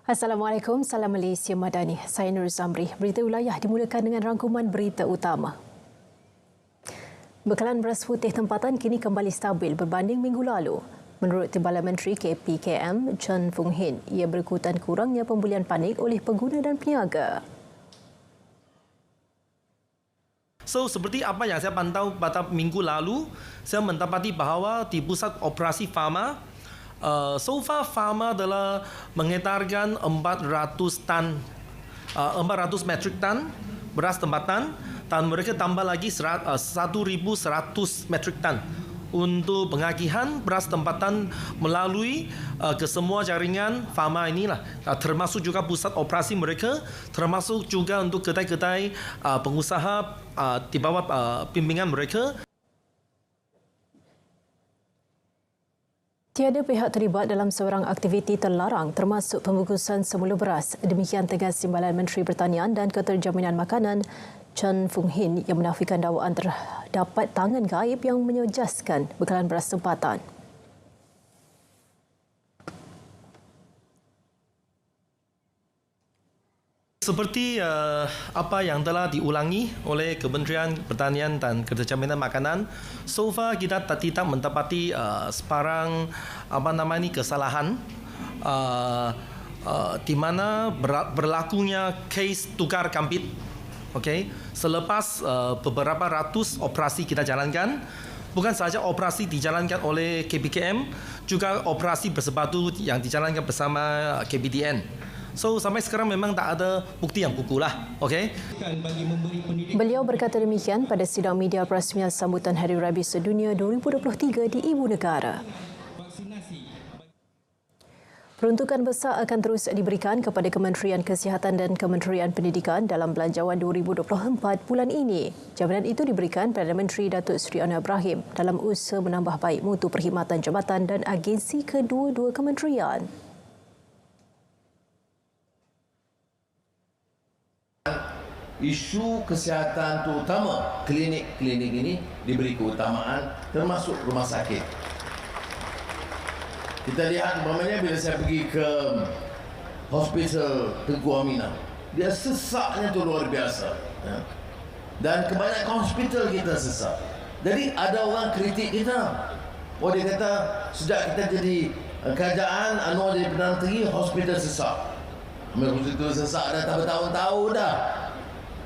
Assalamualaikum, Salam Malaysia Madani. Saya Nur Zamri. Berita wilayah dimulakan dengan rangkuman berita utama. Bekalan beras putih tempatan kini kembali stabil berbanding minggu lalu. Menurut Timbalan Menteri KPKM, Chan Fung Hin, ia berikutan kurangnya pembelian panik oleh pengguna dan peniaga. Seperti apa yang saya pantau pada minggu lalu, saya mendapati bahawa di pusat operasi Fama, so far Fama adalah mengedarkan 400 metrik tan beras tempatan dan mereka tambah lagi 1,100 metrik tan untuk pengagihan beras tempatan melalui ke semua jaringan Fama inilah, termasuk juga pusat operasi mereka, termasuk juga untuk kedai-kedai pengusaha di bawah bimbingan mereka. Tiada pihak terlibat dalam sebarang aktiviti terlarang termasuk pembungkusan semula beras. Demikian tegas Timbalan Menteri Pertanian dan Keterjaminan Makanan Chan Fung Hin yang menafikan dakwaan terdapat tangan gaib yang menyejaskan bekalan beras tempatan. Seperti apa yang telah diulangi oleh Kementerian Pertanian dan Keterjaminan Makanan, so far kita tidak mendapati sebarang kesalahan di mana berlakunya kes tukar kambit. Okay. Selepas beberapa ratus operasi kita jalankan, bukan sahaja operasi dijalankan oleh KPKM, juga operasi bersepadu yang dijalankan bersama KPDN. So sampai sekarang memang tak ada bukti yang kukuh lah. Okay? Beliau berkata demikian pada sidang media perasmian sambutan Hari Rabi Sedunia 2023 di Ibu Negara. Peruntukan besar akan terus diberikan kepada Kementerian Kesihatan dan Kementerian Pendidikan dalam Belanjawan 2024 bulan ini. Jaminan itu diberikan Perdana Menteri Datuk Seri Anwar Ibrahim dalam usaha menambah baik mutu perkhidmatan jabatan dan agensi kedua-dua kementerian. Isu kesihatan terutama klinik-klinik ini diberi keutamaan termasuk rumah sakit. Kita lihat umpamanya bila saya pergi ke hospital Tengku Aminah, dia sesaknya tu luar biasa. Dan kebanyakan hospital kita sesak. Jadi ada orang kritik kita. Oh, dia kata sejak kita jadi kerajaan Anwar jadi Perdana Menteri, hospital sesak. Hospital sesak dah bertahun-tahun dah.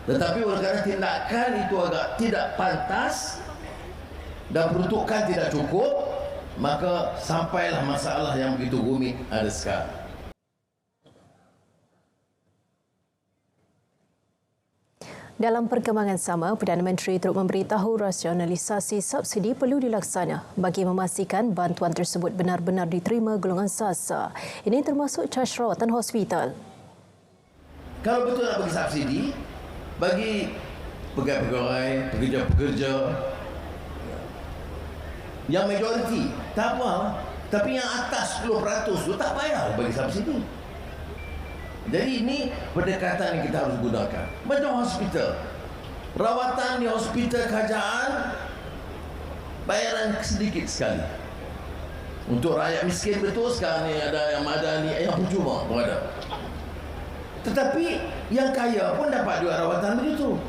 Tetapi oleh kerana tindakan itu agak tidak pantas dan peruntukan tidak cukup, maka sampailah masalah yang begitu rumit ada sekarang. Dalam perkembangan sama, Perdana Menteri turut memberitahu rasionalisasi subsidi perlu dilaksana bagi memastikan bantuan tersebut benar-benar diterima golongan sasa. Ini termasuk caj rawatan hospital. Kalau betul nak bagi subsidi, bagi pegawai-pegawai, pekerja-pekerja yang majoriti, tak apa. Tapi yang atas 10% tu tak payah bagi subsidi. Jadi ini pendekatan yang kita harus gunakan. Macam hospital, rawatan di hospital kerajaan bayaran sedikit sekali. Untuk rakyat miskin betul sekarang ni ada yang madani, yang percuma pun ada. Tetapi yang kaya pun dapat juga rawatan begitu.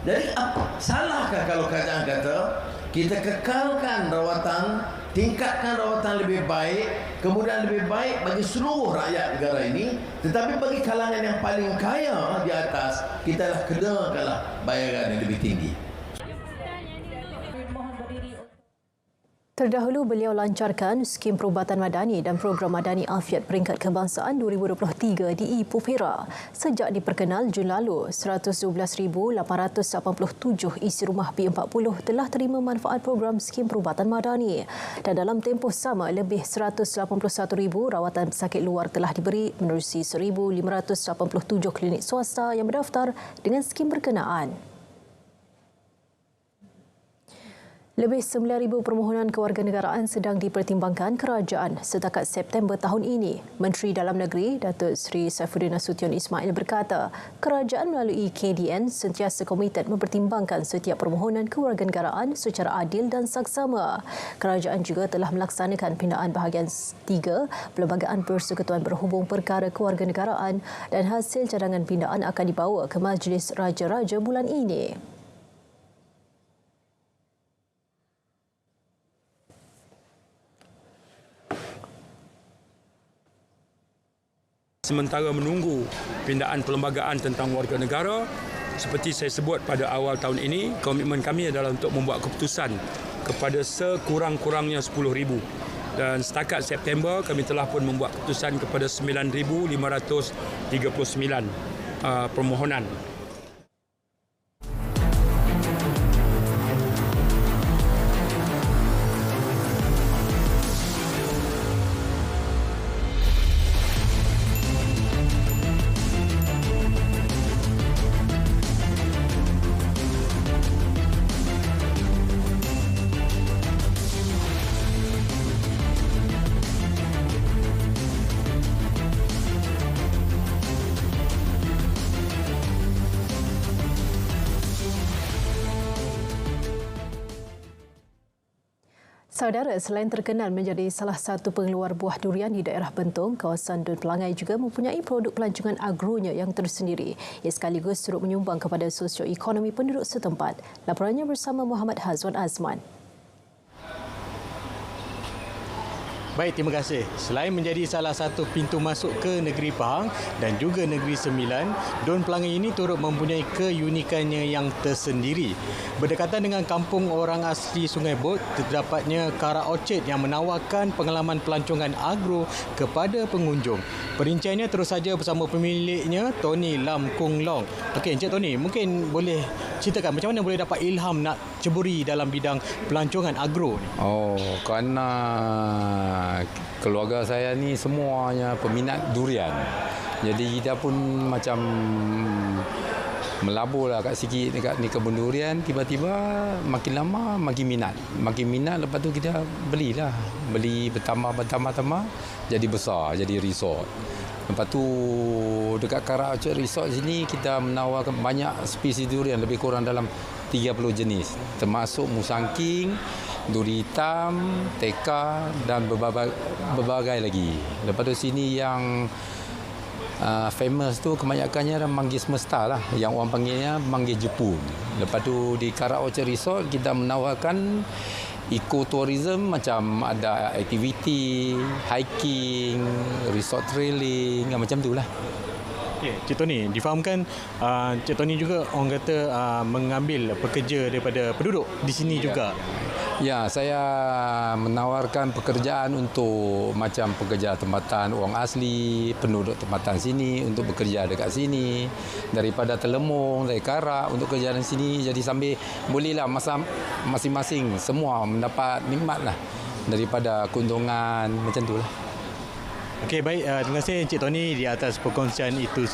Jadi apa salahkah kalau kerajaan kata kita kekalkan rawatan, tingkatkan rawatan lebih baik, kemudian lebih baik bagi seluruh rakyat negara ini, tetapi bagi kalangan yang paling kaya di atas, kita lah kenakanlah bayaran yang lebih tinggi. Terdahulu beliau lancarkan skim perubatan madani dan program Madani Afiat Peringkat Kebangsaan 2023 di Ipoh Perak. Sejak diperkenal Jun lalu, 112,887 isi rumah B40 telah terima manfaat program skim perubatan madani. Dan dalam tempoh sama, lebih 181,000 rawatan pesakit luar telah diberi menerusi 1,587 klinik swasta yang berdaftar dengan skim berkenaan. Lebih 9,000 permohonan kewarganegaraan sedang dipertimbangkan kerajaan setakat September tahun ini. Menteri Dalam Negeri Datuk Seri Saifuddin Nasution Ismail berkata, kerajaan melalui KDN sentiasa komited mempertimbangkan setiap permohonan kewarganegaraan secara adil dan saksama. Kerajaan juga telah melaksanakan pindaan bahagian 3 Perlembagaan Persekutuan Berhubung Perkara Kewarganegaraan dan hasil cadangan pindaan akan dibawa ke Majlis Raja-Raja bulan ini. Sementara menunggu pindaan perlembagaan tentang warga negara, seperti saya sebut pada awal tahun ini, komitmen kami adalah untuk membuat keputusan kepada sekurang-kurangnya 10,000. Dan setakat September, kami telah pun membuat keputusan kepada 9,539 permohonan. Saudara, selain terkenal menjadi salah satu pengeluar buah durian di daerah Bentong, kawasan Dun Pelangai juga mempunyai produk pelancongan agronya yang tersendiri. Ia sekaligus turut menyumbang kepada sosioekonomi penduduk setempat. Laporannya bersama Muhammad Hazwan Azman. Baik, terima kasih. Selain menjadi salah satu pintu masuk ke negeri Pahang dan juga negeri Sembilan, Dun Pelangai ini turut mempunyai keunikannya yang tersendiri. Berdekatan dengan kampung orang asli Sungai Bot, terdapatnya Kara Orchard yang menawarkan pengalaman pelancongan agro kepada pengunjung. Perinciannya terus saja bersama pemiliknya, Tony Lam Kung Long. Okey, Encik Tony, mungkin boleh ceritakan macam mana boleh dapat ilham nak ceburi dalam bidang pelancongan agro ni? Kerana keluarga saya ni semuanya peminat durian. Jadi kita pun macam melaburlah kat sikit dekat ni kebun durian, tiba-tiba makin lama makin minat. Lepas tu kita beli bertambah jadi besar, jadi resort. Lepas tu dekat Kara Orchard Resort sini kita menawarkan banyak spesies durian, lebih kurang dalam 30 jenis, termasuk musangking, duri hitam, teka dan berbagai lagi. Lepas tu sini yang famous tu kebanyakannya manggis semesta lah, yang orang panggilnya manggis Jepun. Lepas tu di Kara Orchard Resort kita menawarkan eco-tourism, macam ada aktiviti, hiking, resort trailing, macam tu lah. Okay, Cik Tony, difahamkan Cik Tony juga orang kata mengambil pekerja daripada penduduk di sini juga. Ya, saya menawarkan pekerjaan untuk macam pekerja tempatan orang asli, penduduk tempatan sini untuk bekerja dekat sini, daripada Telemong, dari Kara untuk kerja di sini. Jadi sambil bolehlah masa masing-masing semua mendapat nikmat lah daripada keuntungan macam tu lah. Okey, baik. Terima kasih Encik Tony di atas perkongsian itu.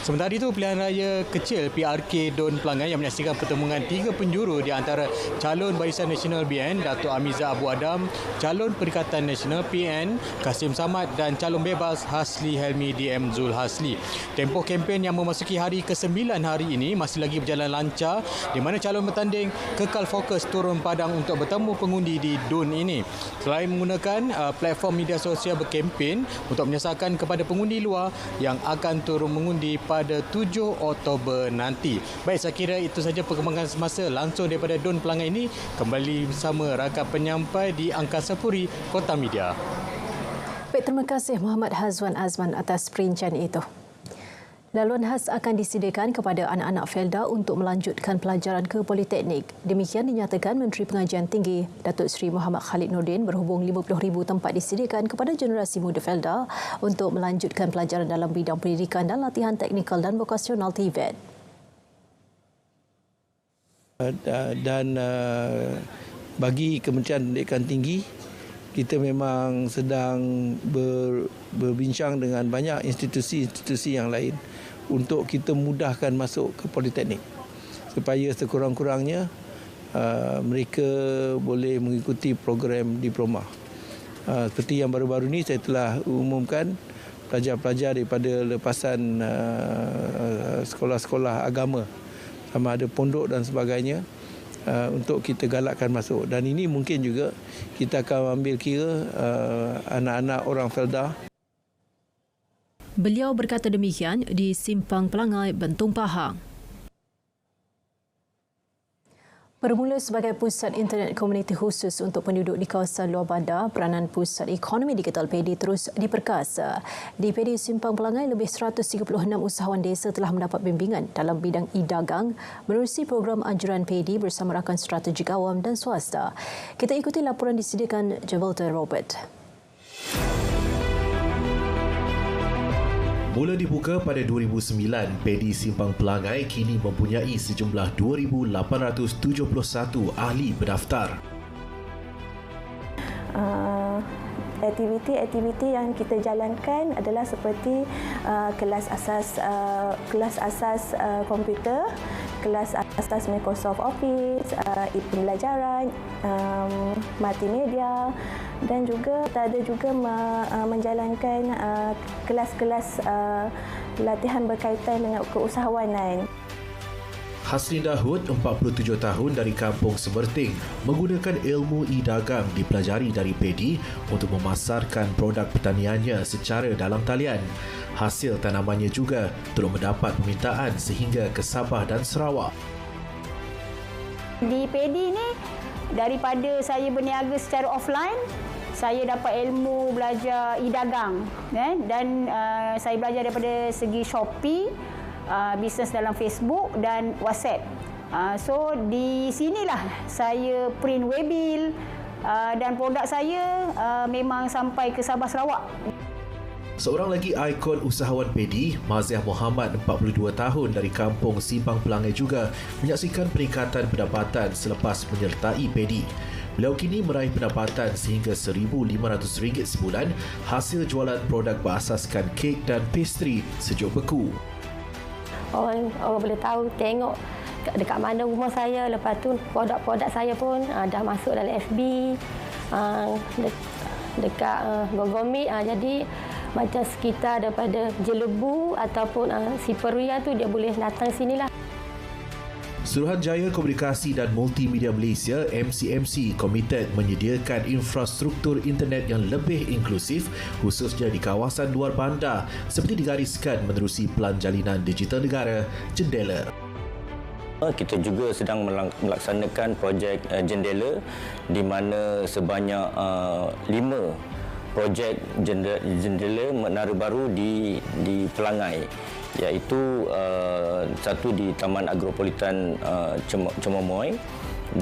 Sementara itu, pilihan raya kecil PRK Dun Pelangai yang menyaksikan pertemuan 3 penjuru di antara calon Barisan Nasional BN, Datuk Amiza Abu Adam, calon Perikatan Nasional PN, Kasim Samad dan calon bebas Hasli Helmi DM Zul Hasli. Tempoh kempen yang memasuki hari ke-9 hari ini masih lagi berjalan lancar, di mana calon bertanding kekal fokus turun padang untuk bertemu pengundi di Dun ini. Selain menggunakan platform media sosial berkempen untuk menyasarkan kepada pengundi luar yang akan turun mengundi pada 7 Oktober nanti. Baik, saya kira itu saja perkembangan semasa langsung daripada Dun Pelangai ini. Kembali bersama rakan penyampai di Angkasa Puri, Kota Media. Baik, terima kasih Muhammad Hazwan Azman atas perincian itu. Laluan khas akan disediakan kepada anak-anak Felda untuk melanjutkan pelajaran ke Politeknik. Demikian dinyatakan Menteri Pengajian Tinggi Datuk Seri Muhammad Khalid Nordin berhubung 50,000 tempat disediakan kepada generasi muda Felda untuk melanjutkan pelajaran dalam bidang pendidikan dan latihan teknikal dan vokasional TVET. Bagi Kementerian Pendidikan Tinggi, kita memang sedang berbincang dengan banyak institusi-institusi yang lain untuk kita mudahkan masuk ke Politeknik supaya sekurang-kurangnya mereka boleh mengikuti program diploma. Seperti yang baru-baru ini saya telah umumkan pelajar-pelajar daripada lepasan sekolah-sekolah agama, sama ada pondok dan sebagainya, untuk kita galakkan masuk. Dan ini mungkin juga kita akan ambil kira anak-anak orang Felda. Beliau berkata demikian di Simpang Pelangai, Bentong Pahang. Bermula sebagai pusat internet komuniti khusus untuk penduduk di kawasan luar bandar, peranan pusat ekonomi digital PEDI terus diperkasa. Di PEDI Simpang Pelangai, lebih 136 usahawan desa telah mendapat bimbingan dalam bidang e-dagang menerusi program anjuran PEDI bersama rakan strategik awam dan swasta. Kita ikuti laporan disediakan Javalter Robert. Mula dibuka pada 2009, PEDI Simpang Pelangai kini mempunyai sejumlah 2,871 ahli berdaftar. Aktiviti yang kita jalankan adalah seperti kelas asas komputer, kelas asas Microsoft Office, pembelajaran, multimedia, dan juga kita ada juga menjalankan kelas-kelas latihan berkaitan dengan keusahawanan. Hasrin Dahud, 47 tahun dari kampung Semerting, menggunakan ilmu e-dagang dipelajari dari PEDI untuk memasarkan produk pertaniannya secara dalam talian. Hasil tanamannya juga turut mendapat permintaan sehingga ke Sabah dan Sarawak. Di PEDI ni, daripada saya berniaga secara offline, saya dapat ilmu belajar e-dagang, dan saya belajar daripada segi Shopee, bisnes dalam Facebook dan WhatsApp. So di sinilah saya print waybill, dan produk saya memang sampai ke Sabah Sarawak. Seorang lagi ikon usahawan PEDI, Maziah Muhammad, 42 tahun dari kampung Simpang Pelangai juga menyaksikan peningkatan pendapatan selepas menyertai PEDI. Beliau kini meraih pendapatan sehingga RM1,500 sebulan hasil jualan produk berasaskan kek dan pastry sejuk beku. Orang boleh tahu, tengok dekat mana rumah saya. Lepas tu produk-produk saya pun dah masuk dalam FB, dekat Google Meet. Jadi macam sekitar daripada Jelebu ataupun Siperia tu dia boleh datang sinilah. Suruhanjaya Komunikasi dan Multimedia Malaysia MCMC komited menyediakan infrastruktur internet yang lebih inklusif khususnya di kawasan luar bandar seperti digariskan menerusi Pelan Jalinan Digital Negara Jendela. Kita juga sedang melaksanakan projek Jendela di mana sebanyak 5 projek jendela menara baru di Pelangai, iaitu satu di Taman Agropolitan Cemomoy,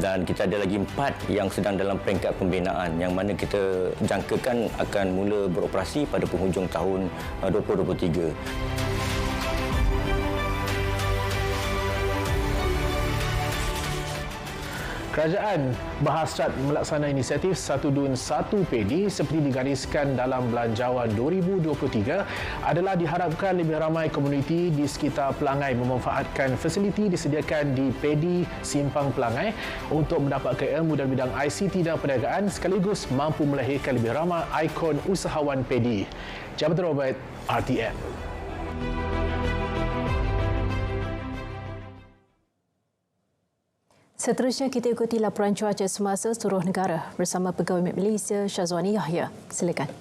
dan kita ada lagi 4 yang sedang dalam peringkat pembinaan yang mana kita jangkakan akan mula beroperasi pada penghujung tahun 2023. Kerajaan berhasrat melaksanakan inisiatif Satu Dun Satu PEDI seperti digariskan dalam Belanjawan 2023 adalah diharapkan lebih ramai komuniti di sekitar Pelangai memanfaatkan fasiliti disediakan di PEDI Simpang Pelangai untuk mendapatkan ilmu dalam bidang ICT dan perniagaan sekaligus mampu melahirkan lebih ramai ikon usahawan PEDI. Jabatan Robert, RTM. Seterusnya kita ikuti laporan cuaca semasa seluruh negara bersama Pegawai Met Malaysia Syazwani Yahya. Silakan.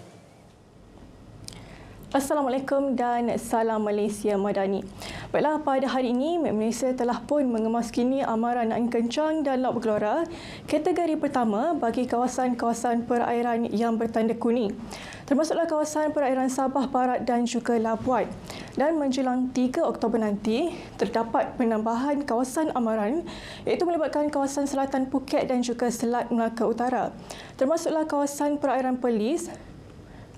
Assalamualaikum dan salam Malaysia Madani. Baiklah, pada hari ini Met Malaysia telah pun mengemaskini amaran angin kencang dan laut bergelora kategori pertama bagi kawasan-kawasan perairan yang bertanda kuning, termasuklah kawasan perairan Sabah Barat dan juga Labuan. Dan menjelang 3 Oktober nanti, terdapat penambahan kawasan amaran iaitu melibatkan kawasan selatan Phuket dan juga Selat Melaka Utara, termasuklah kawasan perairan Perlis,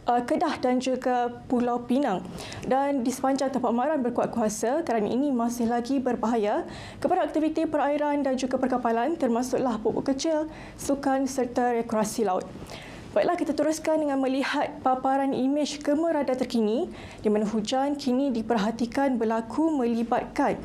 Kedah dan juga Pulau Pinang. Dan di sepanjang tapak amaran berkuat kuasa, kerana ini masih lagi berbahaya kepada aktiviti perairan dan juga perkapalan, termasuklah pupuk kecil, sukan serta rekreasi laut. Baiklah, kita teruskan dengan melihat paparan imej gemerada terkini di mana hujan kini diperhatikan berlaku melibatkan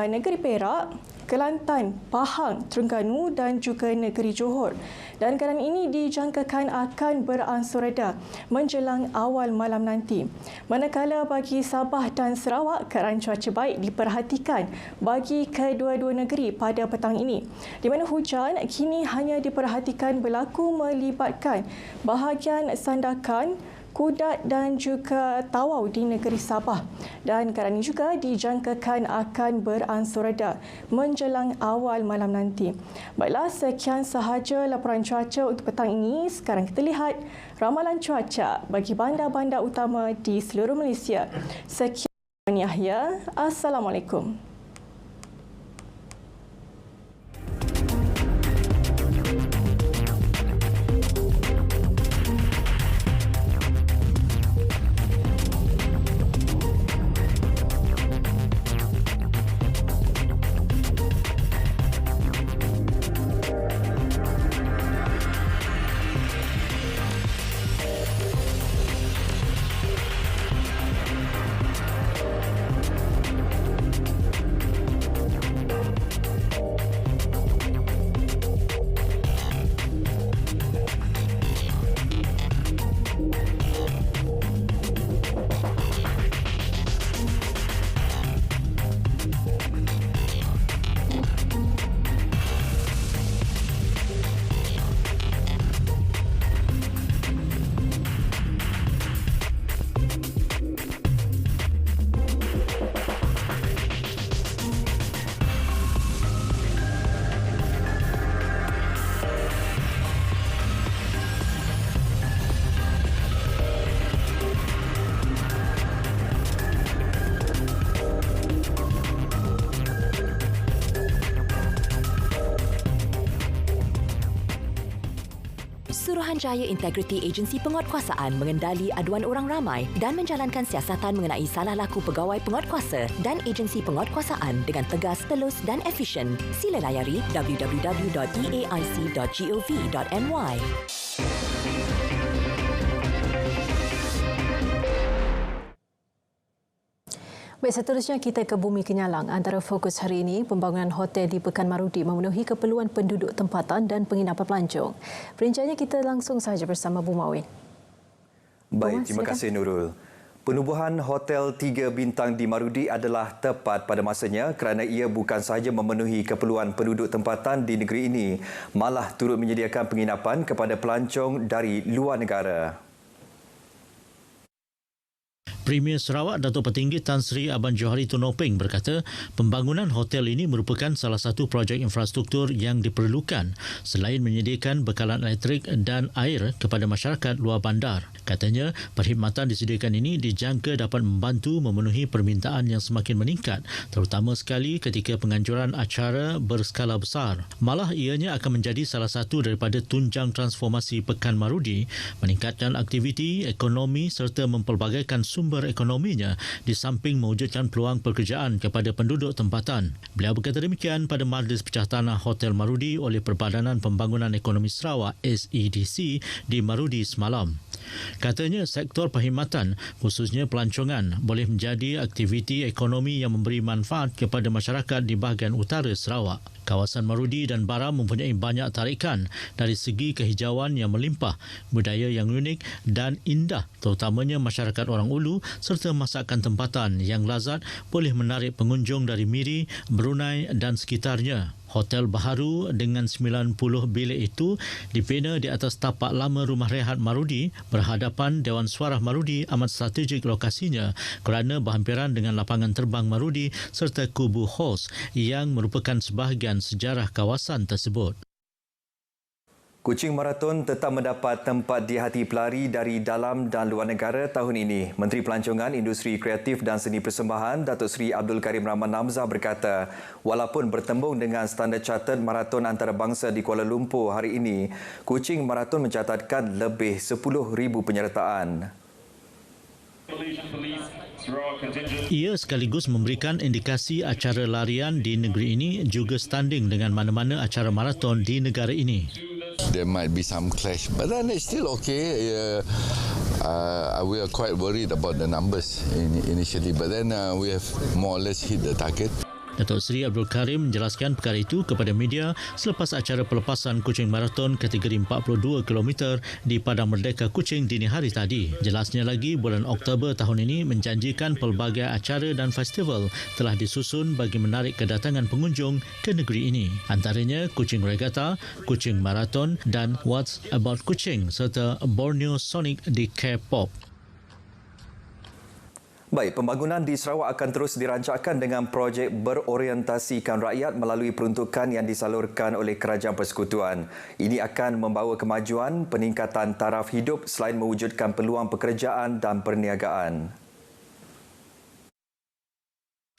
negeri Perak, Kelantan, Pahang, Terengganu dan juga negeri Johor. Dan keadaan ini dijangkakan akan beransur reda menjelang awal malam nanti. Manakala bagi Sabah dan Sarawak, keadaan cuaca baik diperhatikan bagi kedua-dua negeri pada petang ini, di mana hujan kini hanya diperhatikan berlaku melibatkan bahagian Sandakan, Kudat dan juga Tawau di negeri Sabah. Dan keadaan ini juga dijangkakan akan beransur reda menjelang awal malam nanti. Baiklah, sekian sahaja laporan cuaca untuk petang ini. Sekarang kita lihat ramalan cuaca bagi bandar-bandar utama di seluruh Malaysia. Sekian Yahya. Assalamualaikum. Suruhanjaya Integriti Agensi Penguatkuasaan mengendali aduan orang ramai dan menjalankan siasatan mengenai salah laku pegawai penguatkuasa dan agensi penguatkuasaan dengan tegas, telus dan efisien. Sila layari www.eaic.gov.my. Baik, seterusnya kita ke Bumi Kenyalang. Antara fokus hari ini, pembangunan hotel di Pekan Marudi memenuhi keperluan penduduk tempatan dan penginapan pelancong. Perinciannya kita langsung sahaja bersama Bu Mawin. Baik, terima kasih Nurul. Penubuhan Hotel 3 Bintang di Marudi adalah tepat pada masanya kerana ia bukan sahaja memenuhi keperluan penduduk tempatan di negeri ini, malah turut menyediakan penginapan kepada pelancong dari luar negara. Premier Sarawak Datuk Petinggi Tan Sri Aban Johari Tunopeng berkata pembangunan hotel ini merupakan salah satu projek infrastruktur yang diperlukan selain menyediakan bekalan elektrik dan air kepada masyarakat luar bandar. Katanya perkhidmatan disediakan ini dijangka dapat membantu memenuhi permintaan yang semakin meningkat, terutama sekali ketika penganjuran acara berskala besar. Malah ianya akan menjadi salah satu daripada tunjang transformasi Pekan Marudi, meningkatkan aktiviti ekonomi serta mempelbagaikan sumber ekonominya di samping mewujudkan peluang pekerjaan kepada penduduk tempatan. Beliau berkata demikian pada Majlis Pecah Tanah Hotel Marudi oleh Perbadanan Pembangunan Ekonomi Sarawak SEDC di Marudi semalam. Katanya sektor perkhidmatan, khususnya pelancongan, boleh menjadi aktiviti ekonomi yang memberi manfaat kepada masyarakat di bahagian utara Sarawak. Kawasan Marudi dan Baram mempunyai banyak tarikan dari segi kehijauan yang melimpah, budaya yang unik dan indah, terutamanya masyarakat orang Ulu serta masakan tempatan yang lazat boleh menarik pengunjung dari Miri, Brunei dan sekitarnya. Hotel baharu dengan 90 bilik itu dibina di atas tapak lama Rumah Rehat Marudi berhadapan Dewan Suarah Marudi, amat strategik lokasinya kerana berhampiran dengan lapangan terbang Marudi serta Kubu Hos yang merupakan sebahagian sejarah kawasan tersebut. Kuching Marathon tetap mendapat tempat di hati pelari dari dalam dan luar negara tahun ini. Menteri Pelancongan, Industri Kreatif dan Seni Persembahan, Datuk Seri Abdul Karim Rahman Namzah berkata, walaupun bertembung dengan standard chartered maraton antarabangsa di Kuala Lumpur hari ini, Kuching Marathon mencatatkan lebih 10,000 penyertaan. Ia sekaligus memberikan indikasi acara larian di negeri ini juga standing dengan mana-mana acara maraton di negara ini. There might be some clash, but then it's still okay. We are quite worried about the numbers initially, but then we have more or less hit the target. Datuk Seri Abdul Karim menjelaskan perkara itu kepada media selepas acara pelepasan kucing maraton kategori 42 km di Padang Merdeka Kuching dini hari tadi. Jelasnya lagi, bulan Oktober tahun ini menjanjikan pelbagai acara dan festival telah disusun bagi menarik kedatangan pengunjung ke negeri ini. Antaranya Kuching Regatta, Kuching Marathon dan What's About Kuching serta Borneo Sonic di K-pop. Baik, pembangunan di Sarawak akan terus dirancangkan dengan projek berorientasikan rakyat melalui peruntukan yang disalurkan oleh Kerajaan Persekutuan. Ini akan membawa kemajuan peningkatan taraf hidup selain mewujudkan peluang pekerjaan dan perniagaan.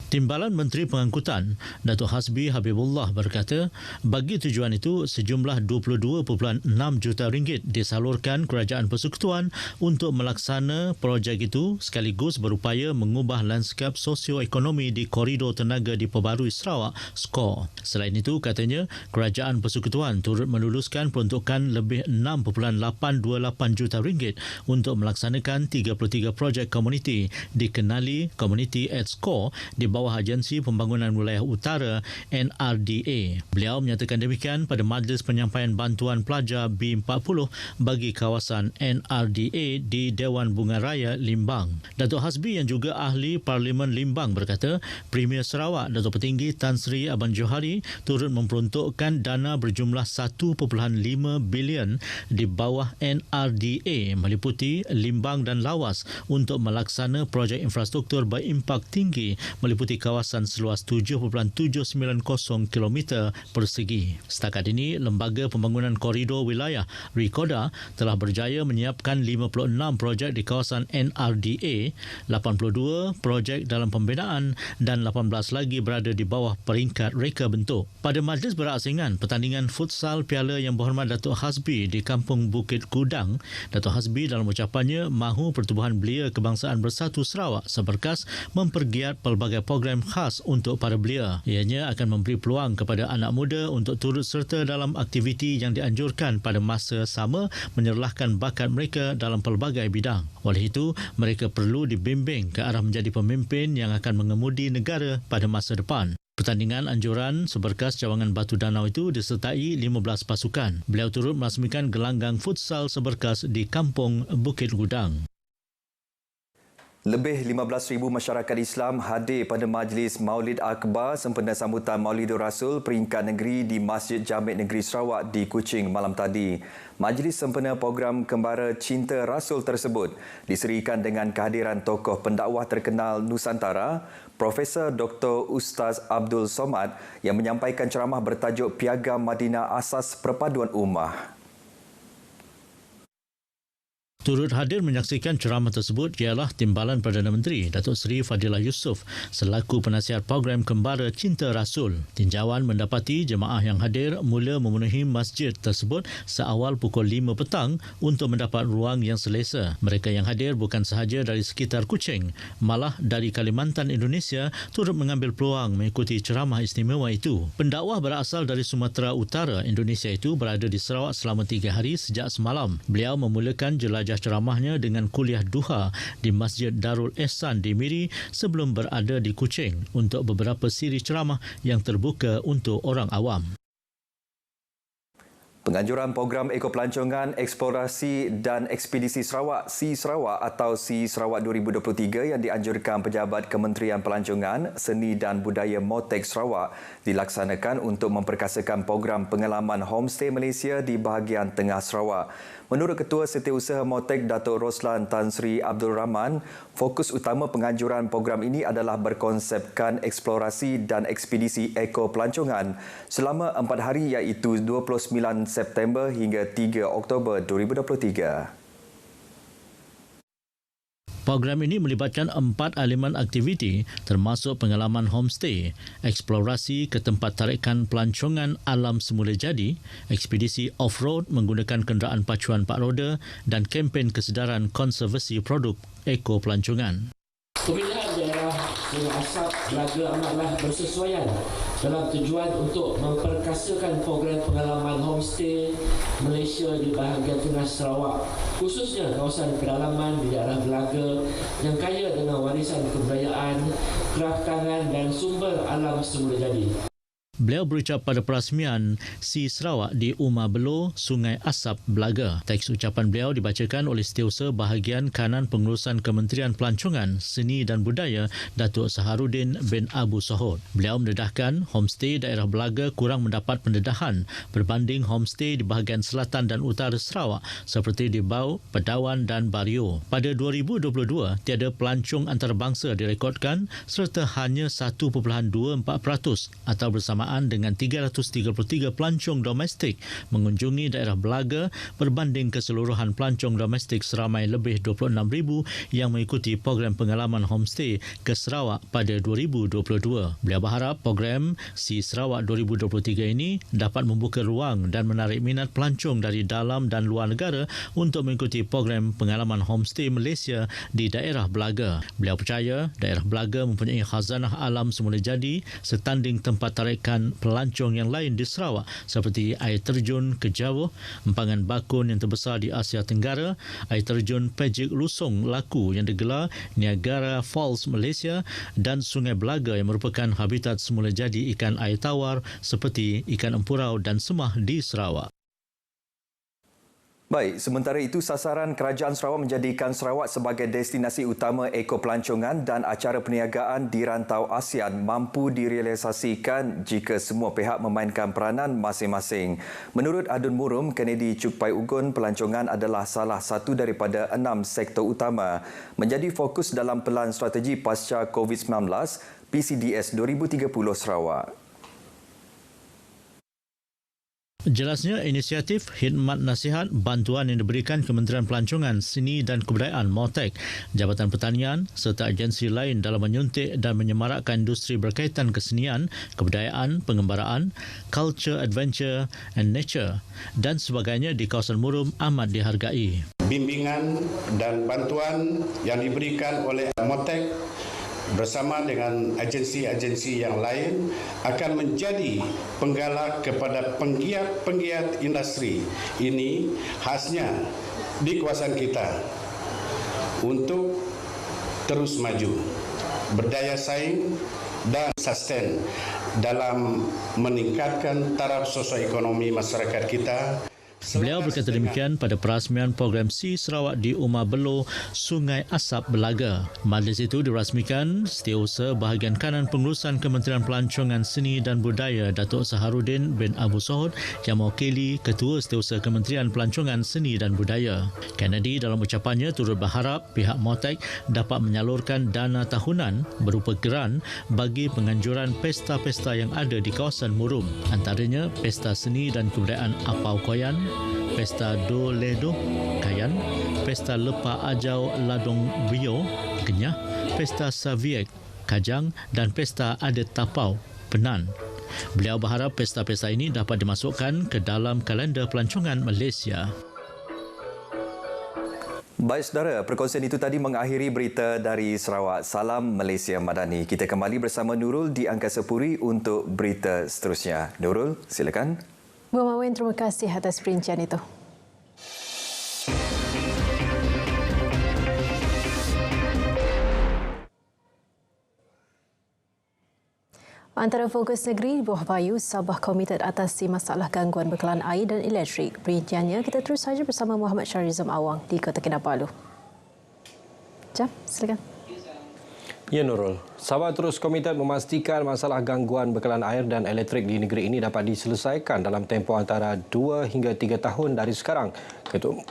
Timbalan Menteri Pengangkutan, Datuk Hasbi Habibullah berkata, bagi tujuan itu, sejumlah 22.6 juta ringgit disalurkan Kerajaan Persekutuan untuk melaksana projek itu sekaligus berupaya mengubah lanskap sosioekonomi di koridor tenaga diperbarui Sarawak, SCORE. Selain itu, katanya, Kerajaan Persekutuan turut meluluskan peruntukan lebih 6.828 juta ringgit untuk melaksanakan 33 projek komuniti dikenali Community at SCORE di bawah Agensi Pembangunan Wilayah Utara NRDA. Beliau menyatakan demikian pada Majlis Penyampaian Bantuan Pelajar B40 bagi kawasan NRDA di Dewan Bunga Raya Limbang. Datuk Hasbi yang juga ahli Parlimen Limbang berkata, Premier Sarawak Datuk Petinggi Tan Sri Aban Johari turut memperuntukkan dana berjumlah 1.5 bilion di bawah NRDA meliputi Limbang dan Lawas untuk melaksana projek infrastruktur berimpak tinggi meliputi kawasan seluas 7.790 km persegi. Setakat ini, Lembaga Pembangunan Koridor Wilayah RIKODA telah berjaya menyiapkan 56 projek di kawasan NRDA, 82 projek dalam pembinaan dan 18 lagi berada di bawah peringkat reka bentuk. Pada majlis berasingan pertandingan futsal Piala Yang Berhormat Datuk Hasbi di Kampung Bukit Gudang, Datuk Hasbi dalam ucapannya mahu Pertubuhan Belia Kebangsaan Bersatu Sarawak seberkas mempergiat pelbagai program khas untuk para belia. Ianya akan memberi peluang kepada anak muda untuk turut serta dalam aktiviti yang dianjurkan pada masa sama menyerlahkan bakat mereka dalam pelbagai bidang. Oleh itu, mereka perlu dibimbing ke arah menjadi pemimpin yang akan mengemudi negara pada masa depan. Pertandingan anjuran seberkas cawangan Batu Danau itu disertai 15 pasukan. Beliau turut merasmikan gelanggang futsal seberkas di Kampung Bukit Gudang. Lebih 15,000 masyarakat Islam hadir pada Majlis Maulid Akbar sempena sambutan Maulidur Rasul peringkat negeri di Masjid Jamek Negeri Sarawak di Kuching malam tadi. Majlis sempena program Kembara Cinta Rasul tersebut diserikan dengan kehadiran tokoh pendakwah terkenal Nusantara, Profesor Dr. Ustaz Abdul Somad yang menyampaikan ceramah bertajuk Piagam Madinah Asas Perpaduan Ummah. Turut hadir menyaksikan ceramah tersebut ialah Timbalan Perdana Menteri Datuk Seri Fadilah Yusof selaku penasihat program Kembara Cinta Rasul. Tinjauan mendapati jemaah yang hadir mula memenuhi masjid tersebut seawal pukul 5 petang untuk mendapat ruang yang selesa. Mereka yang hadir bukan sahaja dari sekitar Kuching, malah dari Kalimantan Indonesia turut mengambil peluang mengikuti ceramah istimewa itu. Pendakwah berasal dari Sumatera Utara Indonesia itu berada di Sarawak selama 3 hari sejak semalam. Beliau memulakan jelajah ceramahnya dengan kuliah duha di Masjid Darul Ihsan di Miri sebelum berada di Kuching untuk beberapa siri ceramah yang terbuka untuk orang awam. Penganjuran program ekopelancongan, eksplorasi dan ekspedisi Sarawak, SEA Sarawak atau SEA Sarawak 2023 yang dianjurkan Pejabat Kementerian Pelancongan, Seni dan Budaya MOTEK Sarawak dilaksanakan untuk memperkasakan program pengalaman homestay Malaysia di bahagian tengah Sarawak. Menurut Ketua Setiausaha MOTEK Datuk Roslan Tan Sri Abdul Rahman, fokus utama penganjuran program ini adalah berkonsepkan eksplorasi dan ekspedisi ekopelancongan selama 4 hari iaitu 29 September hingga 3 Oktober 2023. Program ini melibatkan 4 elemen aktiviti termasuk pengalaman homestay, eksplorasi ke tempat tarikan pelancongan alam semula jadi, ekspedisi off-road menggunakan kenderaan pacuan 4 roda dan kempen kesedaran konservasi produk eko pelancongan. Pemilihan daerah Sungai Asap Belaga amatlah bersesuaian dalam tujuan untuk memperkasakan program pengalaman homestay Malaysia di bahagian tengah Sarawak, khususnya kawasan pedalaman di daerah Belaga yang kaya dengan warisan kebudayaan, kraft tangan dan sumber alam semula jadi. Beliau berucap pada perasmian Si Sarawak di Umar Belo, Sungai Asap, Belaga. Teks ucapan beliau dibacakan oleh Setiausaha Bahagian Kanan Pengurusan Kementerian Pelancongan, Seni dan Budaya, Datuk Saharudin bin Abu Sohod. Beliau mendedahkan homestay daerah Belaga kurang mendapat pendedahan berbanding homestay di bahagian selatan dan utara Sarawak seperti di Bau, Pedawan dan Bario. Pada 2022, tiada pelancong antarabangsa direkodkan serta hanya 1.24% atau bersamaan dengan 333 pelancong domestik mengunjungi daerah Belaga berbanding keseluruhan pelancong domestik seramai lebih 26,000 yang mengikuti program pengalaman homestay ke Sarawak pada 2022. Beliau berharap program Si Sarawak 2023 ini dapat membuka ruang dan menarik minat pelancong dari dalam dan luar negara untuk mengikuti program pengalaman homestay Malaysia di daerah Belaga. Beliau percaya daerah Belaga mempunyai khazanah alam semula jadi setanding tempat tarikan pelancong yang lain di Sarawak seperti air terjun Kejawa, empangan bakun yang terbesar di Asia Tenggara, air terjun Pejik Lusong Laku yang digelar Niagara Falls Malaysia dan Sungai Belaga yang merupakan habitat semula jadi ikan air tawar seperti ikan empurau dan semah di Sarawak. Baik, sementara itu sasaran Kerajaan Sarawak menjadikan Sarawak sebagai destinasi utama ekopelancongan dan acara perniagaan di rantau ASEAN mampu direalisasikan jika semua pihak memainkan peranan masing-masing. Menurut Adun Murum, Kennedy Cukpai Ugun, pelancongan adalah salah satu daripada 6 sektor utama menjadi fokus dalam Pelan Strategi Pasca COVID-19 PCDS 2030 Sarawak. Jelasnya, inisiatif khidmat nasihat bantuan yang diberikan Kementerian Pelancongan, Seni dan Kebudayaan (MOTEK), Jabatan Pertanian serta agensi lain dalam menyuntik dan menyemarakkan industri berkaitan kesenian, kebudayaan, pengembaraan, culture, adventure and nature dan sebagainya di kawasan Murum amat dihargai. Bimbingan dan bantuan yang diberikan oleh MOTEK bersama dengan agensi-agensi yang lain akan menjadi penggalak kepada penggiat-penggiat industri ini khasnya di kawasan kita untuk terus maju, berdaya saing dan sustain dalam meningkatkan taraf sosioekonomi masyarakat kita. Beliau berkata demikian pada perasmian program Si Sarawak di Umar Belo, Sungai Asap, Belaga. Majlis itu dirasmikan Setiausaha Bahagian Kanan Pengurusan Kementerian Pelancongan, Seni dan Budaya, Datuk Saharudin bin Abu Sohod yang mewakili Ketua Setiausaha Kementerian Pelancongan, Seni dan Budaya. Kennedy dalam ucapannya turut berharap pihak MOTEK dapat menyalurkan dana tahunan berupa geran bagi penganjuran pesta-pesta yang ada di kawasan Murum, antaranya Pesta Seni dan Kebudayaan Apau Koyan, Pesta Do Ledo Kayan, Pesta Lepa Ajau Ladong Bio Kenyah, Pesta Saviek Kajang dan Pesta Adat Tapau Penan. Beliau berharap pesta-pesta ini dapat dimasukkan ke dalam kalender pelancongan Malaysia. Baik saudara, perkongsian itu tadi mengakhiri berita dari Sarawak. Salam Malaysia Madani. Kita kembali bersama Nurul di Angkasa Puri untuk berita seterusnya. Nurul, silakan. Bu Mawin, terima kasih atas perincian itu. Antara fokus negeri di bawah Bayu, Sabah komited atasi masalah gangguan bekalan air dan elektrik. Perinciannya kita terus saja bersama Muhammad Syarizam Awang di Kota Kinabalu. Jam, silakan. Ya Nurul, Sabah terus komited memastikan masalah gangguan bekalan air dan elektrik di negeri ini dapat diselesaikan dalam tempoh antara 2 hingga 3 tahun dari sekarang.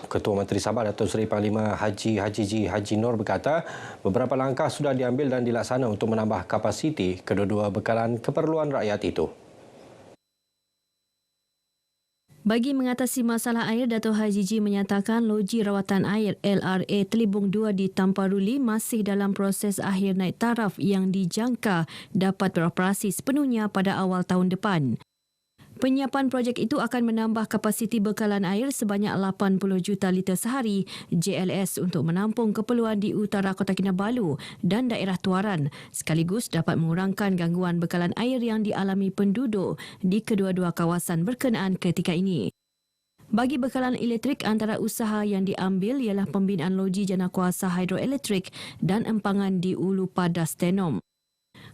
Ketua Menteri Sabah Datuk Seri Panglima Haji Haji Nur berkata beberapa langkah sudah diambil dan dilaksana untuk menambah kapasiti kedua-dua bekalan keperluan rakyat itu. Bagi mengatasi masalah air, Dato' Haji menyatakan loji rawatan air LRA Telibung 2 di Tamparuli masih dalam proses akhir naik taraf yang dijangka dapat beroperasi sepenuhnya pada awal tahun depan. Penyiapan projek itu akan menambah kapasiti bekalan air sebanyak 80 juta liter sehari JLS untuk menampung keperluan di utara Kota Kinabalu dan daerah Tuaran, sekaligus dapat mengurangkan gangguan bekalan air yang dialami penduduk di kedua-dua kawasan berkenaan ketika ini. Bagi bekalan elektrik, antara usaha yang diambil ialah pembinaan loji janakuasa hidroelektrik dan empangan di Ulu Padas Tenom.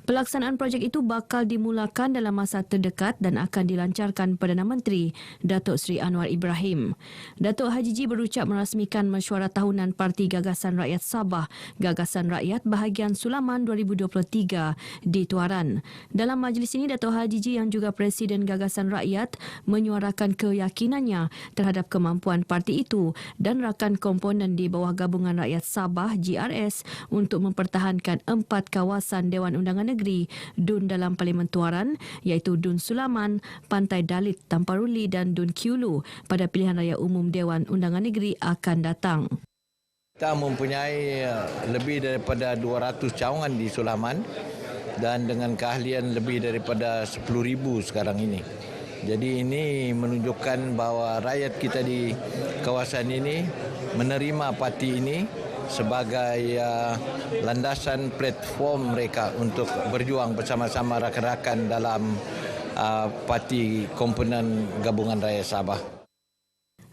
Pelaksanaan projek itu bakal dimulakan dalam masa terdekat dan akan dilancarkan Perdana Menteri Datuk Seri Anwar Ibrahim. Datuk Haji Ji berucap merasmikan mesyuarat tahunan Parti Gagasan Rakyat Sabah, Gagasan Rakyat Bahagian Sulaman 2023 di Tuaran. Dalam majlis ini, Datuk Haji Ji yang juga Presiden Gagasan Rakyat menyuarakan keyakinannya terhadap kemampuan parti itu dan rakan komponen di bawah Gabungan Rakyat Sabah GRS untuk mempertahankan 4 kawasan Dewan Undangan Negeri DUN dalam Parlimen Tuaran, iaitu DUN Sulaman, Pantai Dalit, Tamparuli dan DUN Kiulu pada pilihan raya umum Dewan Undangan Negeri akan datang. Kita mempunyai lebih daripada 200 cawangan di Sulaman dan dengan keahlian lebih daripada 10,000 sekarang ini. Jadi ini menunjukkan bahawa rakyat kita di kawasan ini menerima parti ini sebagai landasan platform mereka untuk berjuang bersama-sama rakan-rakan dalam parti komponen Gabungan Rakyat Sabah.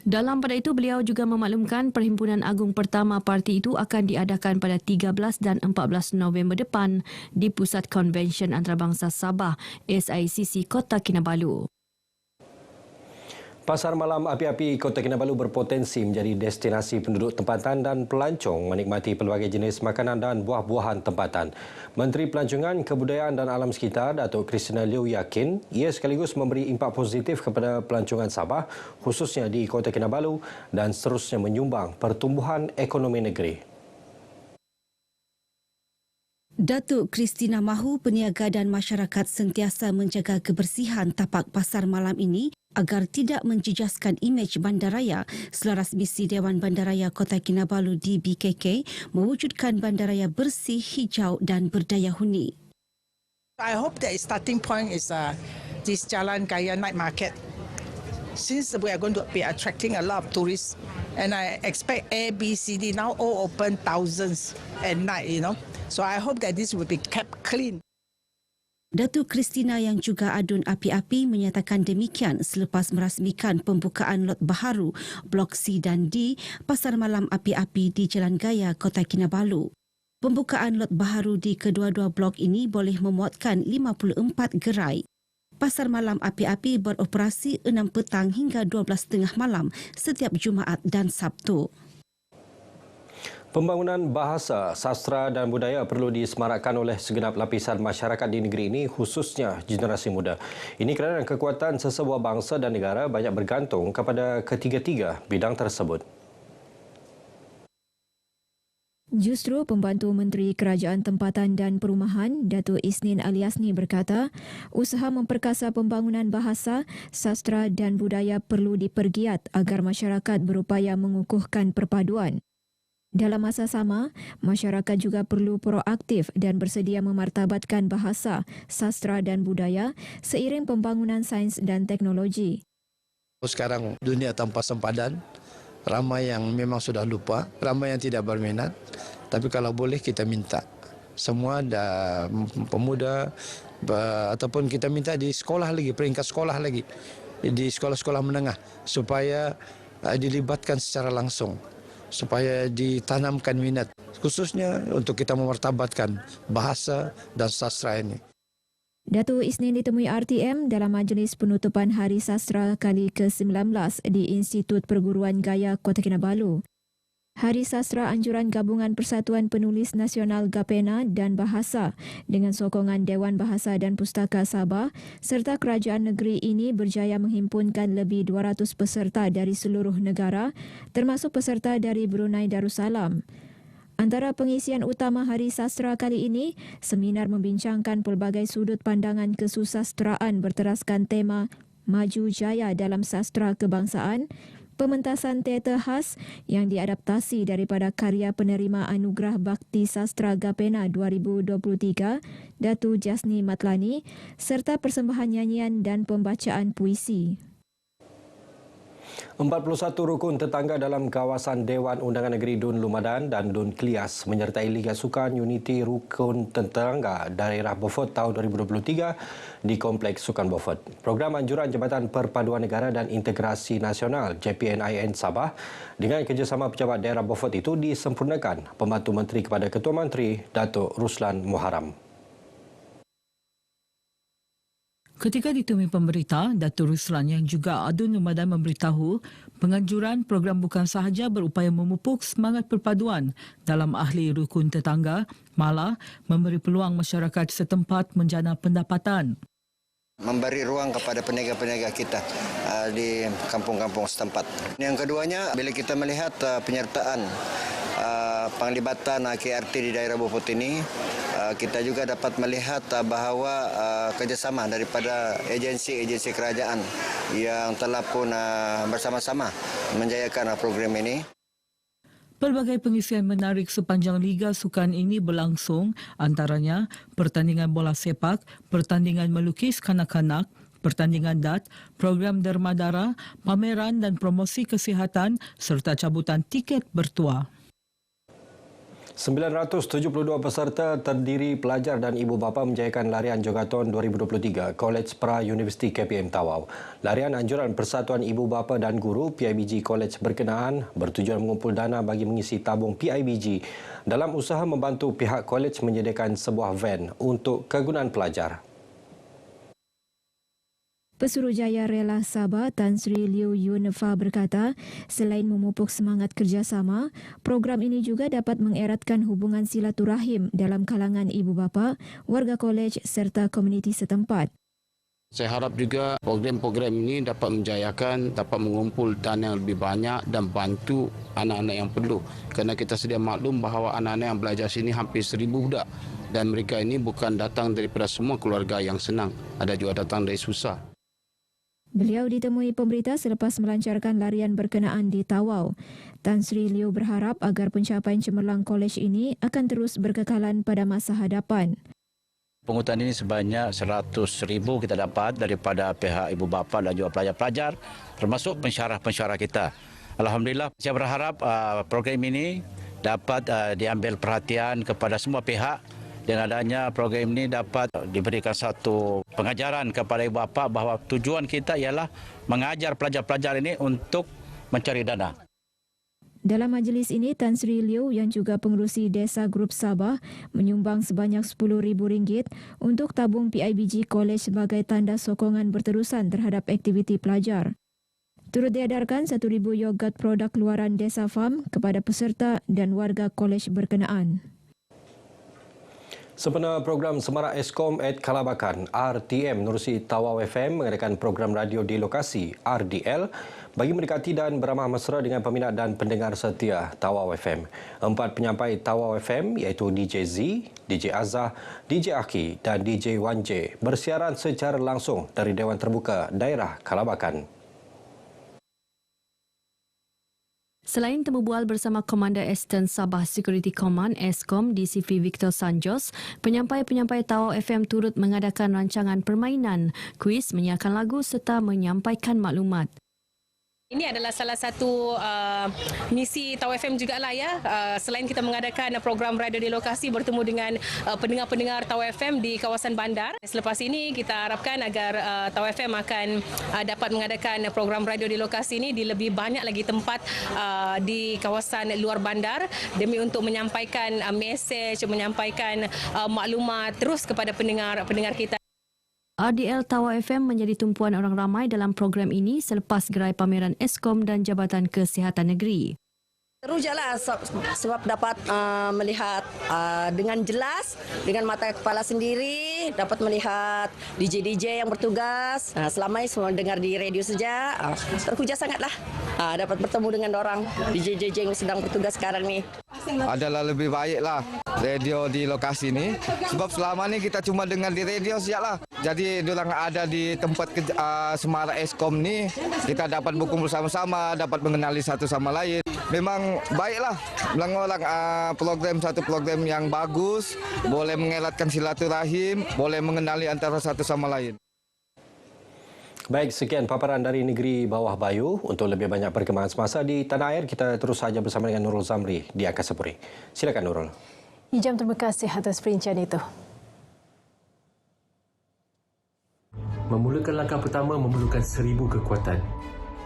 Dalam pada itu, beliau juga memaklumkan Perhimpunan Agung pertama parti itu akan diadakan pada 13 dan 14 November depan di Pusat Konvensyen Antarabangsa Sabah, SICC Kota Kinabalu. Pasar malam api-api Kota Kinabalu berpotensi menjadi destinasi penduduk tempatan dan pelancong menikmati pelbagai jenis makanan dan buah-buahan tempatan. Menteri Pelancongan, Kebudayaan dan Alam Sekitar, Datuk Christina Liew yakin ia sekaligus memberi impak positif kepada pelancongan Sabah, khususnya di Kota Kinabalu dan seterusnya menyumbang pertumbuhan ekonomi negeri. Datuk Christina mahu peniaga dan masyarakat sentiasa menjaga kebersihan tapak pasar malam ini agar tidak menjejaskan imej bandaraya selaras misi Dewan Bandaraya Kota Kinabalu DBKK mewujudkan bandaraya bersih, hijau dan berdaya huni. I hope that starting point is this Jalan Kaya night market. Since we are going to be attracting a lot of tourists and I expect A, B, C, D now all open thousands at night, So I hope that this will be kept clean. Datuk Christina yang juga adun api-api menyatakan demikian selepas merasmikan pembukaan lot baharu Blok C dan D Pasar Malam Api-api di Jalan Gaya, Kota Kinabalu. Pembukaan lot baharu di kedua-dua blok ini boleh memuatkan 54 gerai. Pasar Malam Api-api beroperasi 6 petang hingga 12.30 malam setiap Jumaat dan Sabtu. Pembangunan bahasa, sastra dan budaya perlu disemarakkan oleh segenap lapisan masyarakat di negeri ini, khususnya generasi muda. Ini kerana kekuatan sesebuah bangsa dan negara banyak bergantung kepada ketiga-tiga bidang tersebut. Justru Pembantu Menteri Kerajaan Tempatan dan Perumahan, Datuk Isnin Aliasni berkata, usaha memperkasa pembangunan bahasa, sastra dan budaya perlu dipergiat agar masyarakat berupaya mengukuhkan perpaduan. Dalam masa sama, masyarakat juga perlu proaktif dan bersedia memartabatkan bahasa, sastra dan budaya seiring pembangunan sains dan teknologi. Sekarang dunia tanpa sempadan, ramai yang memang sudah lupa, ramai yang tidak berminat. Tapi kalau boleh kita minta semua pemuda ataupun kita minta di sekolah lagi, peringkat sekolah lagi, di sekolah-sekolah menengah supaya dilibatkan secara langsung, supaya ditanamkan minat, khususnya untuk kita memartabatkan bahasa dan sastra ini. Datuk Isnin ditemui RTM dalam majlis penutupan Hari Sastra kali ke-19 di Institut Perguruan Gaya Kota Kinabalu. Hari Sastra anjuran Gabungan Persatuan Penulis Nasional GAPENA dan Bahasa dengan sokongan Dewan Bahasa dan Pustaka Sabah serta kerajaan negeri ini berjaya menghimpunkan lebih 200 peserta dari seluruh negara termasuk peserta dari Brunei Darussalam. Antara pengisian utama Hari Sastra kali ini, seminar membincangkan pelbagai sudut pandangan kesusastraan berteraskan tema Maju Jaya dalam Sastra Kebangsaan, Pementasan teater khas yang diadaptasi daripada karya penerima Anugerah Bakti Sastra Gapena 2023, Datu Jasni Matlani, serta persembahan nyanyian dan pembacaan puisi. 41 rukun tetangga dalam kawasan Dewan Undangan Negeri Dun Lumadan dan Dun Klias menyertai Liga Sukan Unity Rukun Tetangga Daerah Beaufort tahun 2023 di Kompleks Sukan Beaufort. Program anjuran Jabatan Perpaduan Negara dan Integrasi Nasional JPNIN Sabah dengan kerjasama pejabat daerah Beaufort itu disempurnakan Pembantu Menteri kepada Ketua Menteri Datuk Ruslan Muharram. Ketika ditemui pemberita, Datuk Ruslan yang juga Adun Lumadan memberitahu penganjuran program bukan sahaja berupaya memupuk semangat perpaduan dalam ahli rukun tetangga, malah memberi peluang masyarakat setempat menjana pendapatan. Memberi ruang kepada peniaga-peniaga kita di kampung-kampung setempat. Yang keduanya, bila kita melihat penyertaan penglibatan KRT di daerah Beaufort ini, kita juga dapat melihat bahawa kerjasama daripada agensi-agensi kerajaan yang telah pun bersama-sama menjayakan program ini. Pelbagai pengisian menarik sepanjang Liga Sukan ini berlangsung, antaranya pertandingan bola sepak, pertandingan melukis kanak-kanak, pertandingan dart, program derma darah, pameran dan promosi kesihatan serta cabutan tiket bertuah. 972 peserta terdiri pelajar dan ibu bapa menjayakan larian Jogaton 2023 College Pra-Universiti KPM Tawau. Larian anjuran Persatuan Ibu Bapa dan Guru PIBG College berkenaan bertujuan mengumpul dana bagi mengisi tabung PIBG dalam usaha membantu pihak kolej menyediakan sebuah van untuk kegunaan pelajar. Pesuruhjaya Rela Sabah Tan Sri Liu Yunfa berkata, selain memupuk semangat kerjasama, program ini juga dapat mengeratkan hubungan silaturahim dalam kalangan ibu bapa, warga kolej serta komuniti setempat. Saya harap juga program-program ini dapat menjayakan, dapat mengumpul dana yang lebih banyak dan bantu anak-anak yang perlu. Kerana kita sedia maklum bahawa anak-anak yang belajar sini hampir 1,000 budak dan mereka ini bukan datang daripada semua keluarga yang senang, ada juga datang dari susah. Beliau ditemui pemberita selepas melancarkan larian berkenaan di Tawau. Tan Sri Liu berharap agar pencapaian cemerlang kolej ini akan terus berkekalan pada masa hadapan. Pungutan ini sebanyak 100,000 kita dapat daripada pihak ibu bapa dan juga pelajar-pelajar, termasuk pensyarah-pensyarah kita. Alhamdulillah, saya berharap program ini dapat diambil perhatian kepada semua pihak. Dan adanya program ini dapat diberikan satu pengajaran kepada ibu bapa bahawa tujuan kita ialah mengajar pelajar-pelajar ini untuk mencari dana. Dalam majlis ini, Tan Sri Liu yang juga pengerusi Desa Grup Sabah menyumbang sebanyak RM10,000 untuk tabung PIBG College sebagai tanda sokongan berterusan terhadap aktiviti pelajar. Turut diedarkan 1,000 yogurt produk luaran Desa Farm kepada peserta dan warga kolej berkenaan. Sempena program Semarak Eskom at Kalabakan, RTM menerusi Tawau FM mengadakan program radio di lokasi RDL bagi mendekati dan beramah mesra dengan peminat dan pendengar setia Tawau FM. 4 penyampai Tawau FM iaitu DJ Z, DJ Azah, DJ Aki dan DJ Wan J bersiaran secara langsung dari Dewan Terbuka Daerah Kalabakan. Selain temu bual bersama Komander Eastern Sabah Security Command Eskom DCV Victor Sanjos, penyampai-penyampai Tawau FM turut mengadakan rancangan permainan, kuis, menyiarkan lagu serta menyampaikan maklumat. Ini adalah salah satu misi Tawau FM jugalah ya. Selain kita mengadakan program radio di lokasi bertemu dengan pendengar-pendengar Tawau FM di kawasan bandar. Selepas ini kita harapkan agar Tawau FM akan dapat mengadakan program radio di lokasi ini di lebih banyak lagi tempat di kawasan luar bandar demi untuk menyampaikan mesej, menyampaikan maklumat terus kepada pendengar kita. RDL Tawau FM menjadi tumpuan orang ramai dalam program ini selepas gerai pameran Eskom dan Jabatan Kesihatan Negeri. Terujalah sebab dapat melihat dengan jelas, dengan mata kepala sendiri, dapat melihat DJ-DJ yang bertugas. Selama ini semua dengar di radio saja, terpuja sangatlah dapat bertemu dengan orang DJ-DJ yang sedang bertugas sekarang ni. adalah lebih baiklah radio di lokasi ini. Sebab selama ni kita cuma dengar di radio siaplah. Jadi diorang ada di tempat Semara Eskom ni, kita dapat berkumpul sama-sama, dapat mengenali satu sama lain. Memang baiklah ulang-ulang satu program yang bagus, boleh mengeratkan silaturahim, boleh mengenali antara satu sama lain. Baik, sekian paparan dari Negeri Bawah Bayu. Untuk lebih banyak perkembangan semasa di tanah air, kita terus saja bersama dengan Nurul Zamri di Angkasa Puri. Silakan Nurul. Ijam, terima kasih atas perincian itu. Memulakan langkah pertama memerlukan 1000 kekuatan.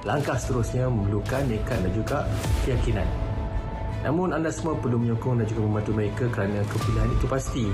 Langkah seterusnya memerlukan nekat dan juga keyakinan. Namun anda semua perlu menyokong dan juga membantu mereka kerana kepilihan itu pasti.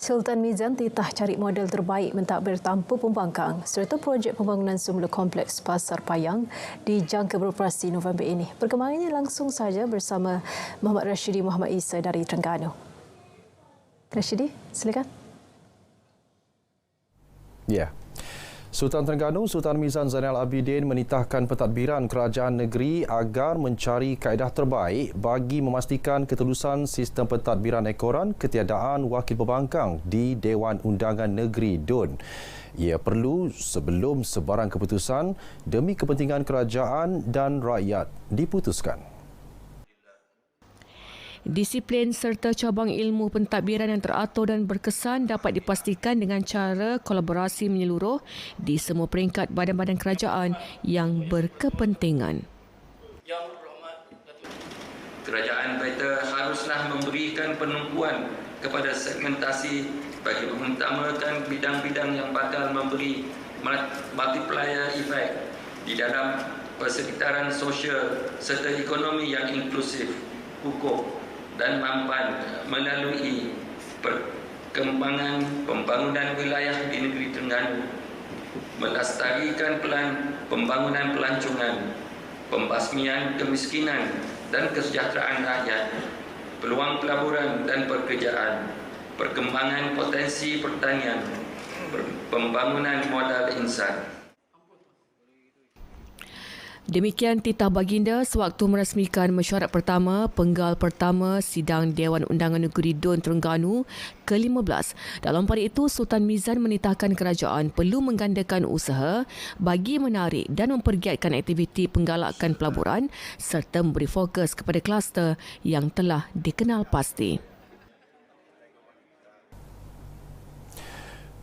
Sultan Mizan titah cari model terbaik mentadbir tanpa pembangkang serta projek pembangunan semula kompleks Pasar Payang dijangka beroperasi November ini. Perkembangannya langsung saja bersama Muhammad Rashidi Muhammad Isa dari Terengganu. Rashidi, silakan. Ya. Sultan Terengganu, Sultan Mizan Zainal Abidin menitahkan pentadbiran kerajaan negeri agar mencari kaedah terbaik bagi memastikan ketulusan sistem pentadbiran ekoran ketiadaan wakil pembangkang di Dewan Undangan Negeri DUN. Ia perlu sebelum sebarang keputusan demi kepentingan kerajaan dan rakyat diputuskan. Disiplin serta cabang ilmu pentadbiran yang teratur dan berkesan dapat dipastikan dengan cara kolaborasi menyeluruh di semua peringkat badan-badan kerajaan yang berkepentingan. Kerajaan kita haruslah memberikan penumpuan kepada segmentasi bagi mengutamakan bidang-bidang yang bakal memberi multiplier effect di dalam persekitaran sosial serta ekonomi yang inklusif, hukum dan mampan melalui perkembangan pembangunan wilayah di negeri Terengganu, melestarikan pelan pembangunan pelancongan, pembasmian kemiskinan dan kesejahteraan rakyat, peluang pelaburan dan pekerjaan, perkembangan potensi pertanian, pembangunan modal insan. Demikian titah baginda sewaktu merasmikan mesyuarat pertama penggal pertama Sidang Dewan Undangan Negeri DUN Terengganu ke-15. Dalam pada itu, Sultan Mizan menitahkan kerajaan perlu menggandakan usaha bagi menarik dan mempergiatkan aktiviti penggalakan pelaburan serta memberi fokus kepada kluster yang telah dikenal pasti.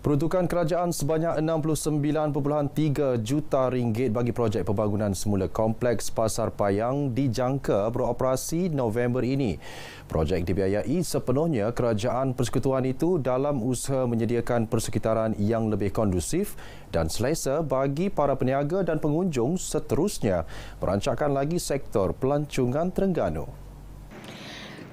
Peruntukan kerajaan sebanyak 69.3 juta ringgit bagi projek pembangunan semula kompleks Pasar Payang dijangka beroperasi November ini. Projek dibiayai sepenuhnya kerajaan persekutuan itu dalam usaha menyediakan persekitaran yang lebih kondusif dan selesa bagi para peniaga dan pengunjung, seterusnya merancangkan lagi sektor pelancongan Terengganu.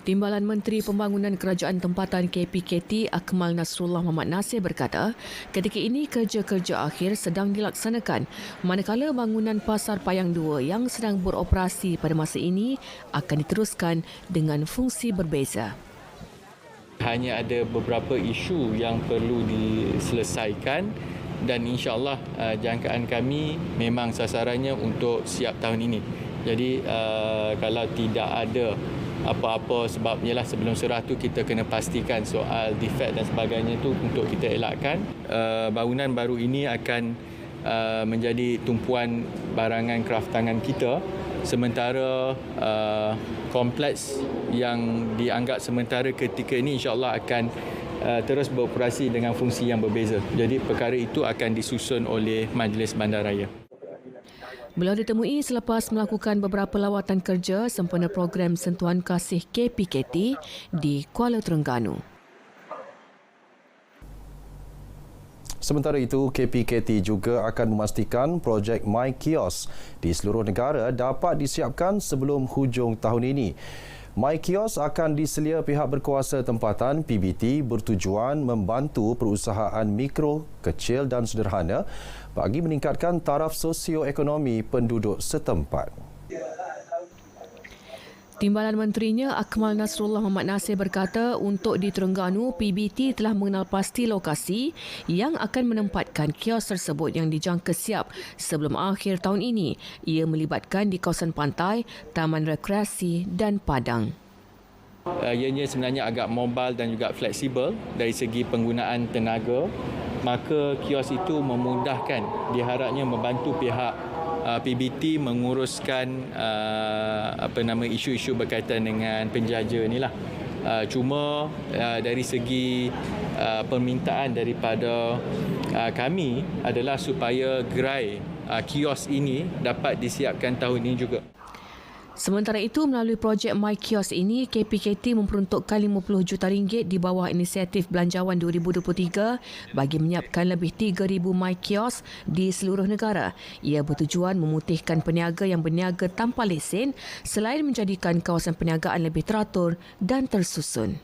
Timbalan Menteri Pembangunan Kerajaan Tempatan KPKT Akmal Nasrullah Muhammad Nasir berkata, ketika ini kerja-kerja akhir sedang dilaksanakan, manakala bangunan Pasar Payang 2 yang sedang beroperasi pada masa ini akan diteruskan dengan fungsi berbeza. Hanya ada beberapa isu yang perlu diselesaikan dan insya-Allah jangkaan kami memang sasarannya untuk siap tahun ini. Jadi kalau tidak ada apa-apa sebabnya lah sebelum surah tu kita kena pastikan soal defect dan sebagainya tu untuk kita elakkan. Bangunan baru ini akan menjadi tumpuan barangan kraftangan kita, sementara kompleks yang dianggap sementara ketika ini insya-Allah akan terus beroperasi dengan fungsi yang berbeza. Jadi perkara itu akan disusun oleh Majlis Bandaraya. Beliau ditemui selepas melakukan beberapa lawatan kerja sempena program Sentuhan Kasih KPKT di Kuala Terengganu. Sementara itu, KPKT juga akan memastikan projek My Kiosk di seluruh negara dapat disiapkan sebelum hujung tahun ini. My Kiosk akan diselia pihak berkuasa tempatan PBT bertujuan membantu perusahaan mikro, kecil dan sederhana bagi meningkatkan taraf sosioekonomi penduduk setempat. Timbalan Menterinya Akmal Nasrullah Muhammad Nasir berkata untuk di Terengganu, PBT telah mengenal pasti lokasi yang akan menempatkan kios tersebut yang dijangka siap sebelum akhir tahun ini. Ia melibatkan di kawasan pantai, taman rekreasi dan padang. Ianya sebenarnya agak mobile dan juga fleksibel dari segi penggunaan tenaga, maka kios itu memudahkan, diharapnya membantu pihak PBT menguruskan isu-isu berkaitan dengan penjaja inilah. Cuma dari segi permintaan daripada kami adalah supaya gerai kios ini dapat disiapkan tahun ini juga. Sementara itu, melalui projek My Kios ini, KPKT memperuntukkan RM50 juta di bawah inisiatif Belanjawan 2023 bagi menyiapkan lebih 3,000 My Kios di seluruh negara. Ia bertujuan memutihkan peniaga yang berniaga tanpa lesen selain menjadikan kawasan perniagaan lebih teratur dan tersusun.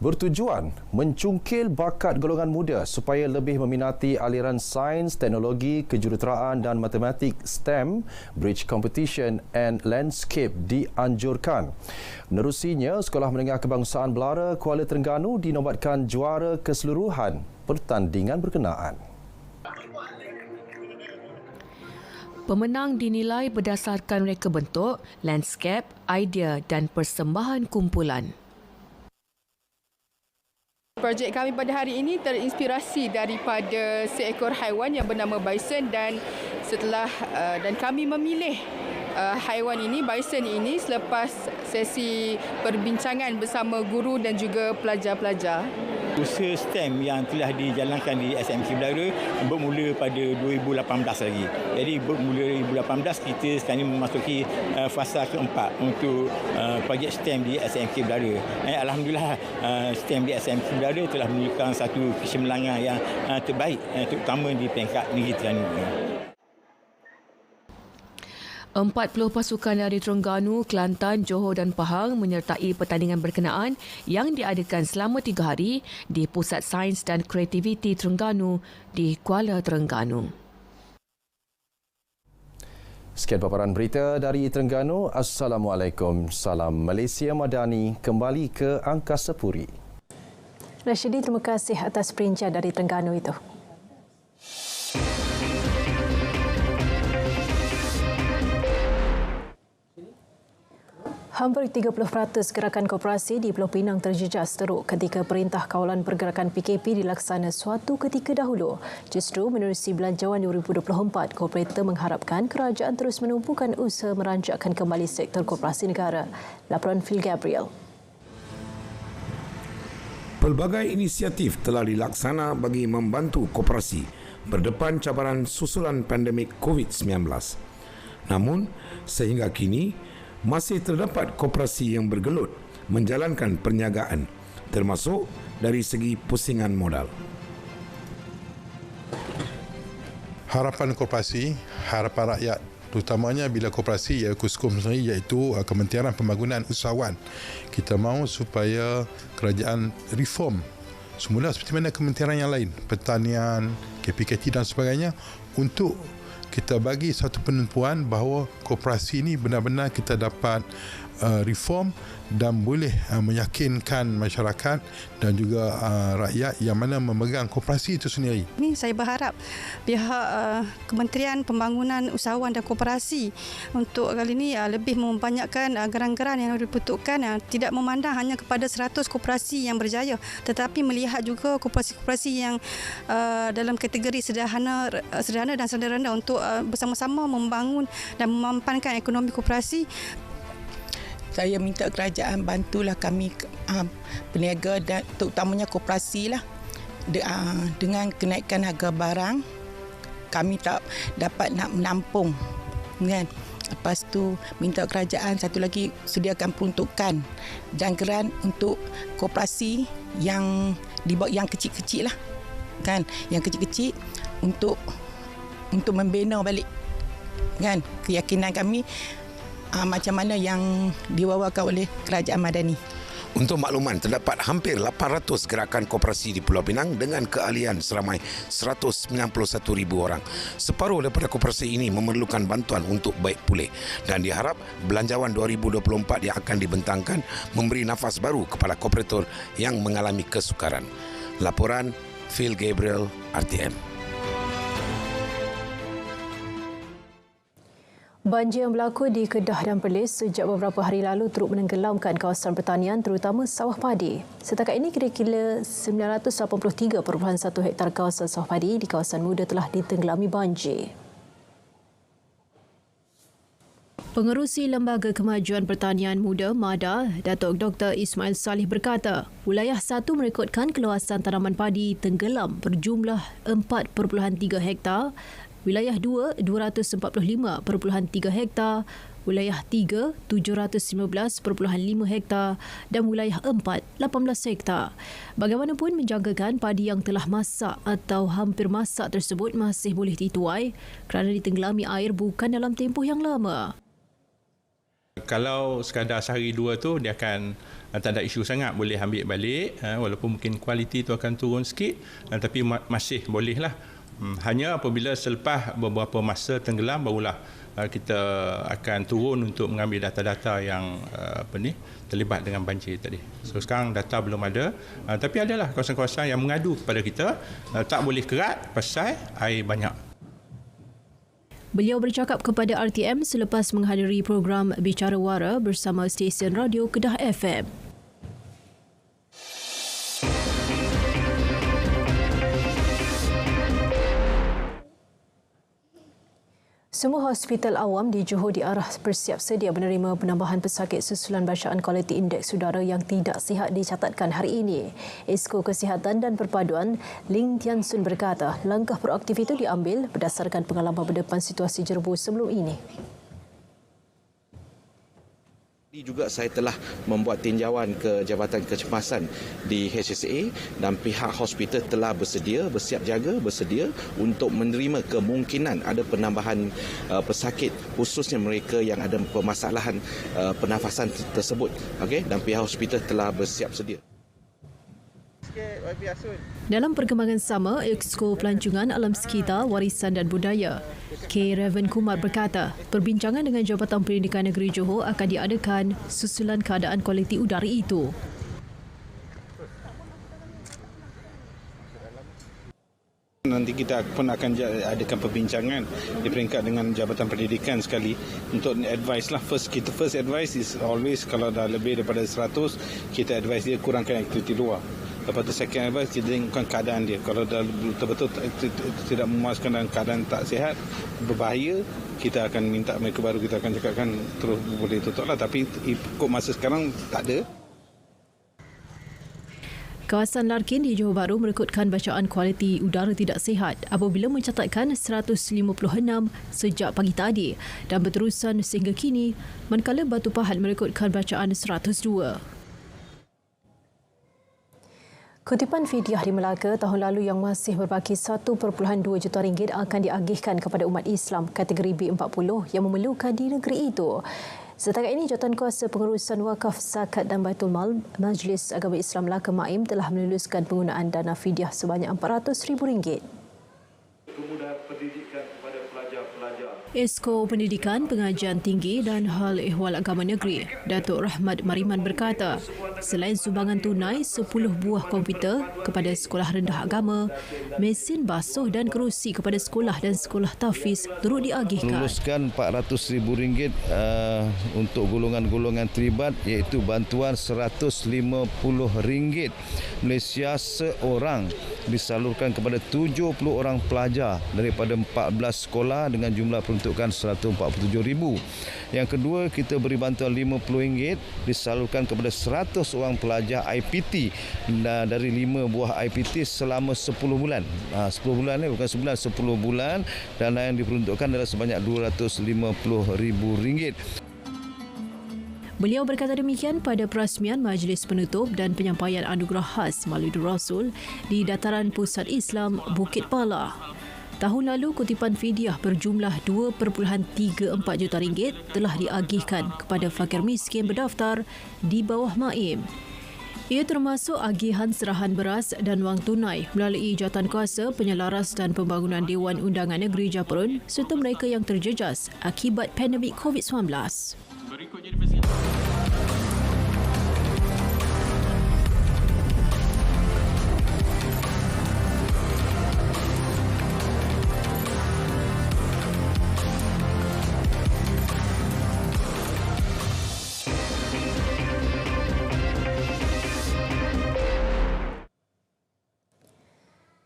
Bertujuan mencungkil bakat golongan muda supaya lebih meminati aliran sains, teknologi, kejuruteraan dan matematik STEM, Bridge Competition and Landscape dianjurkan. Menerusinya, Sekolah Menengah Kebangsaan Belara Kuala Terengganu dinobatkan juara keseluruhan pertandingan berkenaan. Pemenang dinilai berdasarkan reka bentuk, landscape, idea dan persembahan kumpulan. Projek kami pada hari ini terinspirasi daripada seekor haiwan yang bernama bison dan kami memilih haiwan ini, bison ini, selepas sesi perbincangan bersama guru dan juga pelajar-pelajar. Usaha STEM yang telah dijalankan di SMK Belara bermula pada 2018 lagi. Jadi bermula 2018 kita sekarang ini memasuki fasa keempat untuk projek STEM di SMK Belara. Alhamdulillah STEM di SMK Belara telah menunjukkan satu kecemerlangan yang terbaik terutama di peringkat negeri Terengganu. 40 pasukan dari Terengganu, Kelantan, Johor dan Pahang menyertai pertandingan berkenaan yang diadakan selama 3 hari di Pusat Sains dan Kreativiti Terengganu di Kuala Terengganu. Sekian paparan berita dari Terengganu. Assalamualaikum. Salam Malaysia Madani. Kembali ke Angkasa Puri. Rashidi, terima kasih atas perincian dari Terengganu itu. Hampir 30% gerakan koperasi di Pulau Pinang terjejas teruk ketika Perintah Kawalan Pergerakan PKP dilaksana suatu ketika dahulu. Justru menerusi Belanjawan 2024, kooperator mengharapkan kerajaan terus menumpukan usaha merancakkan kembali sektor koperasi negara. Laporan Phil Gabriel. Pelbagai inisiatif telah dilaksana bagi membantu koperasi berdepan cabaran susulan pandemik COVID-19. Namun, sehingga kini, masih terdapat koperasi yang bergelut menjalankan perniagaan, termasuk dari segi pusingan modal. Harapan koperasi, harapan rakyat, terutamanya bila koperasi iaitu Kementerian Pembangunan Usahawan. Kita mahu supaya kerajaan reform semula seperti mana kementerian yang lain, pertanian, KPKT dan sebagainya, untuk kita bagi satu penentuan bahawa koperasi ini benar-benar kita dapat reform dan boleh meyakinkan masyarakat dan juga rakyat yang mana memegang koperasi itu sendiri. Ini saya berharap pihak Kementerian Pembangunan Usahawan dan Koperasi untuk kali ini lebih membanyakkan geran-geran yang diperuntukkan, tidak memandang hanya kepada 100 koperasi yang berjaya, tetapi melihat juga koperasi-koperasi yang dalam kategori sederhana dan sederhana untuk bersama-sama membangun dan memampankan ekonomi koperasi. Saya minta kerajaan bantulah kami peniaga dan terutamanya koperasi lah dengan kenaikan harga barang kami tak dapat nak menampung kan. Lepas tu minta kerajaan satu lagi sediakan peruntukan jangkaran untuk koperasi yang kecil-kecil lah kan, yang kecil-kecil untuk membina balik kan keyakinan kami macam mana yang diwawakan oleh Kerajaan Madani. Untuk makluman, terdapat hampir 800 gerakan koperasi di Pulau Pinang dengan keahlian seramai 191,000 orang. Separuh daripada koperasi ini memerlukan bantuan untuk baik pulih dan diharap Belanjawan 2024 yang akan dibentangkan memberi nafas baru kepada kooperator yang mengalami kesukaran. Laporan Phil Gabriel, RTM. Banjir yang berlaku di Kedah dan Perlis sejak beberapa hari lalu turut menenggelamkan kawasan pertanian terutama sawah padi. Setakat ini kira-kira 983.1 hektar kawasan sawah padi di kawasan muda telah ditenggelami banjir. Pengerusi Lembaga Kemajuan Pertanian Muda MADA, Datuk Dr. Ismail Salih berkata, wilayah 1 merekodkan keluasan tanaman padi tenggelam berjumlah 4.3 hektar, wilayah 2, 245.3 hektar, wilayah 3, 715.5 hektar dan wilayah 4, 18 hektar. Bagaimanapun menjangkakan padi yang telah masak atau hampir masak tersebut masih boleh dituai kerana ditenggelami air bukan dalam tempoh yang lama. Kalau sekadar sehari dua tu dia akan tak ada isu sangat, boleh ambil balik walaupun mungkin kualiti tu akan turun sikit tapi masih boleh lah. Hanya apabila selepas beberapa masa tenggelam barulah kita akan turun untuk mengambil data-data yang terlibat dengan banjir tadi. So sekarang data belum ada tapi adalah kawasan-kawasan yang mengadu kepada kita tak boleh kerat pasal air banyak. Beliau bercakap kepada RTM selepas menghadiri program Bicara Wara bersama stesen radio Kedah FM. Semua hospital awam di Johor diarah bersiap sedia menerima penambahan pesakit susulan bacaan kualiti indeks udara yang tidak sihat dicatatkan hari ini. Esko Kesihatan dan Perpaduan Ling Tian Sun berkata, langkah proaktif itu diambil berdasarkan pengalaman berdepan situasi jerbus sebelum ini. Juga saya telah membuat tinjauan ke Jabatan Kecemasan di HSA dan pihak hospital telah bersiap jaga untuk menerima kemungkinan ada penambahan pesakit khususnya mereka yang ada permasalahan pernafasan tersebut. Okey, dan pihak hospital telah bersiap sedia. Dalam perkembangan sama, Exco Pelancongan Alam Sekitar, Warisan dan Budaya, K. Raven Kumar berkata, perbincangan dengan Jabatan Pendidikan Negeri Johor akan diadakan susulan keadaan kualiti udara itu. Nanti kita pun akan adakan perbincangan di peringkat dengan Jabatan Pendidikan sekali untuk advice lah. First advice is always kalau dah lebih daripada 100 kita advice dia kurangkan aktiviti luar. Lepas tu second advice kita tengokkan keadaan dia. Kalau dah betul-betul tidak memuaskan dalam keadaan tak sihat, berbahaya, kita akan minta mereka baru kita akan cakapkan terus boleh tutup lah. Tapi ikut masa sekarang tak ada. Kawasan Larkin di Johor Bahru merekodkan bacaan kualiti udara tidak sihat apabila mencatatkan 156 sejak pagi tadi dan berterusan sehingga kini, manakala Batu Pahat merekodkan bacaan 102. Kutipan fidyah di Melaka tahun lalu yang masih berbaki 1.2 juta ringgit akan diagihkan kepada umat Islam kategori B40 yang memerlukan di negeri itu. Setakat ini, Jawatankuasa Pengurusan Wakaf, Zakat dan Baitul Mal Majlis Agama Islam Melaka Maim telah meluluskan penggunaan dana fidyah sebanyak RM400,000. Esko Pendidikan, Pengajian Tinggi dan Hal Ehwal Agama Negeri, Datuk Rahmat Mariman berkata, selain sumbangan tunai 10 buah komputer kepada sekolah rendah agama, mesin basuh dan kerusi kepada sekolah dan sekolah tahfiz turut diagihkan. Luluskan RM400,000 untuk golongan-golongan terlibat iaitu bantuan RM150 Malaysia seorang disalurkan kepada 70 orang pelajar daripada 14 sekolah dengan jumlah peruntukan RM147,000. Yang kedua, kita beri bantuan RM50 disalurkan kepada 100 orang pelajar IPT dari 5 buah IPT selama 10 bulan. 10 bulan ni bukan sebulan, 10 bulan, dan yang diperuntukkan adalah sebanyak RM250,000. Beliau berkata demikian pada perasmian majlis penutup dan penyampaian anugerah khas Maulidul Rasul di Dataran Pusat Islam Bukit Pala. Tahun lalu, kutipan fidyah berjumlah 2.34 juta ringgit telah diagihkan kepada fakir miskin berdaftar di bawah Maim. Ia termasuk agihan serahan beras dan wang tunai melalui Jawatankuasa Penyelaras dan Pembangunan Dewan Undangan Negeri Japarun serta mereka yang terjejas akibat pandemik COVID-19.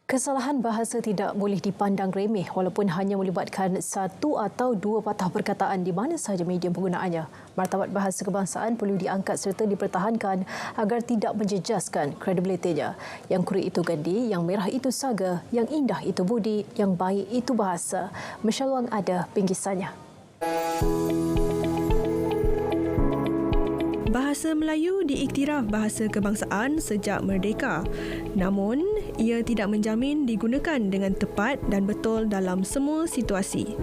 Kesalahan bahasa tidak boleh dipandang remeh walaupun hanya melibatkan satu atau dua patah perkataan di mana sahaja medium penggunaannya. Martabat bahasa kebangsaan perlu diangkat serta dipertahankan agar tidak menjejaskan kredibilitinya. Yang kurik itu gandhi, yang merah itu saga, yang indah itu budi, yang baik itu bahasa. Michelle Wang ada pinggisannya. Bahasa Melayu diiktiraf bahasa kebangsaan sejak merdeka. Namun, ia tidak menjamin digunakan dengan tepat dan betul dalam semua situasi.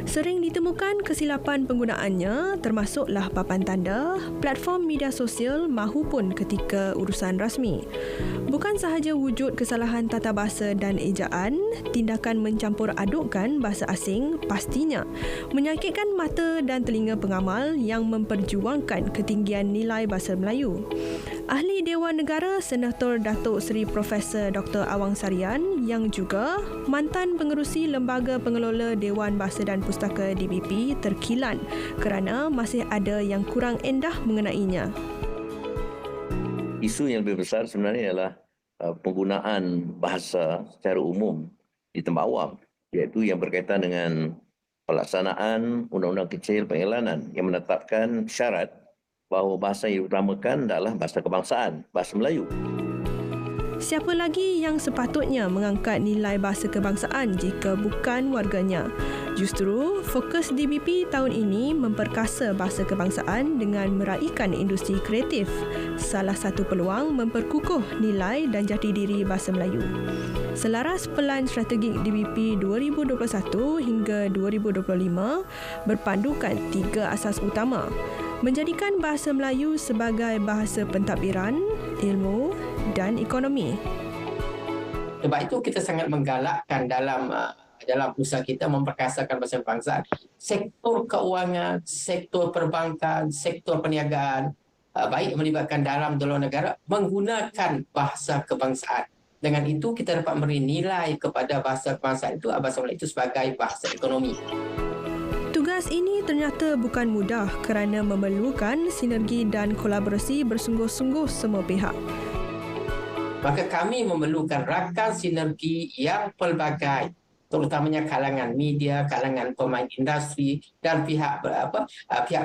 Sering ditemukan kesilapan penggunaannya termasuklah papan tanda, platform media sosial mahupun ketika urusan rasmi. Bukan sahaja wujud kesalahan tata bahasa dan ejaan, tindakan mencampur adukkan bahasa asing pastinya menyakitkan mata dan telinga pengamal yang memperjuangkan ketinggian nilai bahasa Melayu. Ahli Dewan Negara Senator Datuk Seri Profesor Dr. Awang Sarian yang juga mantan pengerusi Lembaga Pengelola Dewan Bahasa dan Pustaka DBP terkilan kerana masih ada yang kurang endah mengenainya. Isu yang lebih besar sebenarnya ialah penggunaan bahasa secara umum di tempat awam, iaitu yang berkaitan dengan pelaksanaan Undang-Undang Kecil Pengelanan yang menetapkan syarat bahawa bahasa yang diutamakan adalah bahasa kebangsaan, bahasa Melayu. Siapa lagi yang sepatutnya mengangkat nilai bahasa kebangsaan jika bukan warganya? Justru, fokus DBP tahun ini memperkasa bahasa kebangsaan dengan meraihkan industri kreatif. Salah satu peluang memperkukuh nilai dan jati diri bahasa Melayu. Selaras Pelan Strategik DBP 2021 hingga 2025 berpandukan 3 asas utama. Menjadikan bahasa Melayu sebagai bahasa pentadbiran, ilmu dan ekonomi. Sebab itu kita sangat menggalakkan dalam usaha kita memperkasakan bahasa kebangsaan. Sektor keuangan, sektor perbankan, sektor perniagaan, baik melibatkan dalam dan luar negara, menggunakan bahasa kebangsaan. Dengan itu kita dapat memberi nilai kepada bahasa kebangsaan itu, bahasa Melayu itu sebagai bahasa ekonomi. Tugas ini ternyata bukan mudah kerana memerlukan sinergi dan kolaborasi bersungguh-sungguh semua pihak. Maka kami memerlukan rakan sinergi yang pelbagai, terutamanya kalangan media, kalangan pemain industri dan pihak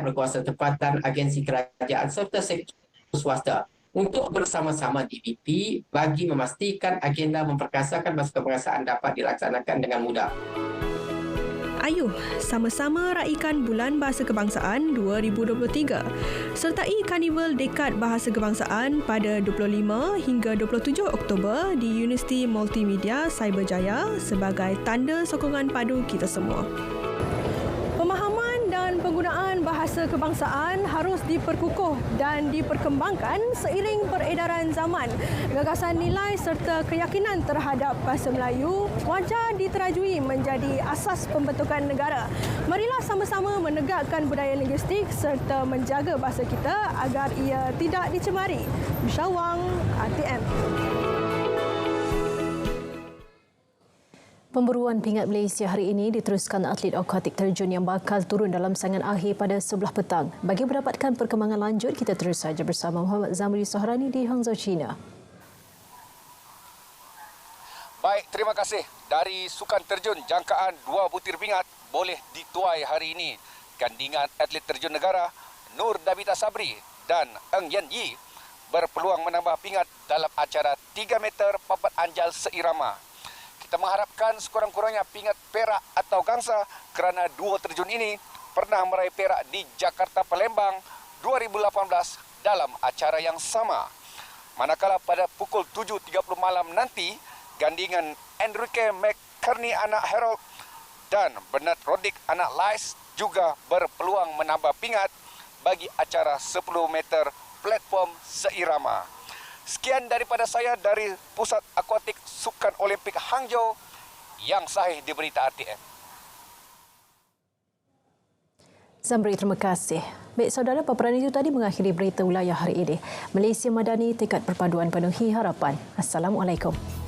berkuasa tempatan, agensi kerajaan serta sektor swasta untuk bersama-sama DBP bagi memastikan agenda memperkasakan bahasa kebangsaan dapat dilaksanakan dengan mudah. Ayuh, sama-sama raikan Bulan Bahasa Kebangsaan 2023. Sertai Karnival Dekad Bahasa Kebangsaan pada 25 hingga 27 Oktober di Universiti Multimedia Cyberjaya sebagai tanda sokongan padu kita semua. Pemahaman dan penggunaan bahasa kebangsaan harus diperkukuh dan diperkembangkan seiring peredaran zaman. Gagasan nilai serta keyakinan terhadap bahasa Melayu wajar diterajui menjadi asas pembentukan negara. Marilah sama-sama menegakkan budaya linguistik serta menjaga bahasa kita agar ia tidak dicemari. Michelle Wang, RTM. Pemburuan pingat Malaysia hari ini diteruskan atlet akuatik terjun yang bakal turun dalam saingan akhir pada 11 petang. Bagi mendapatkan perkembangan lanjut, kita terus saja bersama Muhammad Zamri Sohrani di Hangzhou, China. Baik, terima kasih. Dari sukan terjun jangkaan 2 butir pingat boleh dituai hari ini. Gandingan atlet terjun negara Nur Davita Sabri dan Eng Yen Yi berpeluang menambah pingat dalam acara 3 meter papat anjal seirama. Kita mengharapkan sekurang-kurangnya pingat perak atau gangsa kerana dua terjun ini pernah meraih perak di Jakarta Palembang 2018 dalam acara yang sama. Manakala pada pukul 7.30 malam nanti, gandingan Enrique McCartney anak Harold dan Bernard Roddick anak Lice juga berpeluang menambah pingat bagi acara 10 meter platform seirama. Sekian daripada saya dari Pusat Akuatik Sukan Olimpik Hangzhou yang sahih di berita RTM. Zamri, terima kasih. Baik, saudara, paparan itu tadi mengakhiri berita wilayah hari ini. Malaysia Madani, tekad perpaduan penuhi harapan. Assalamualaikum.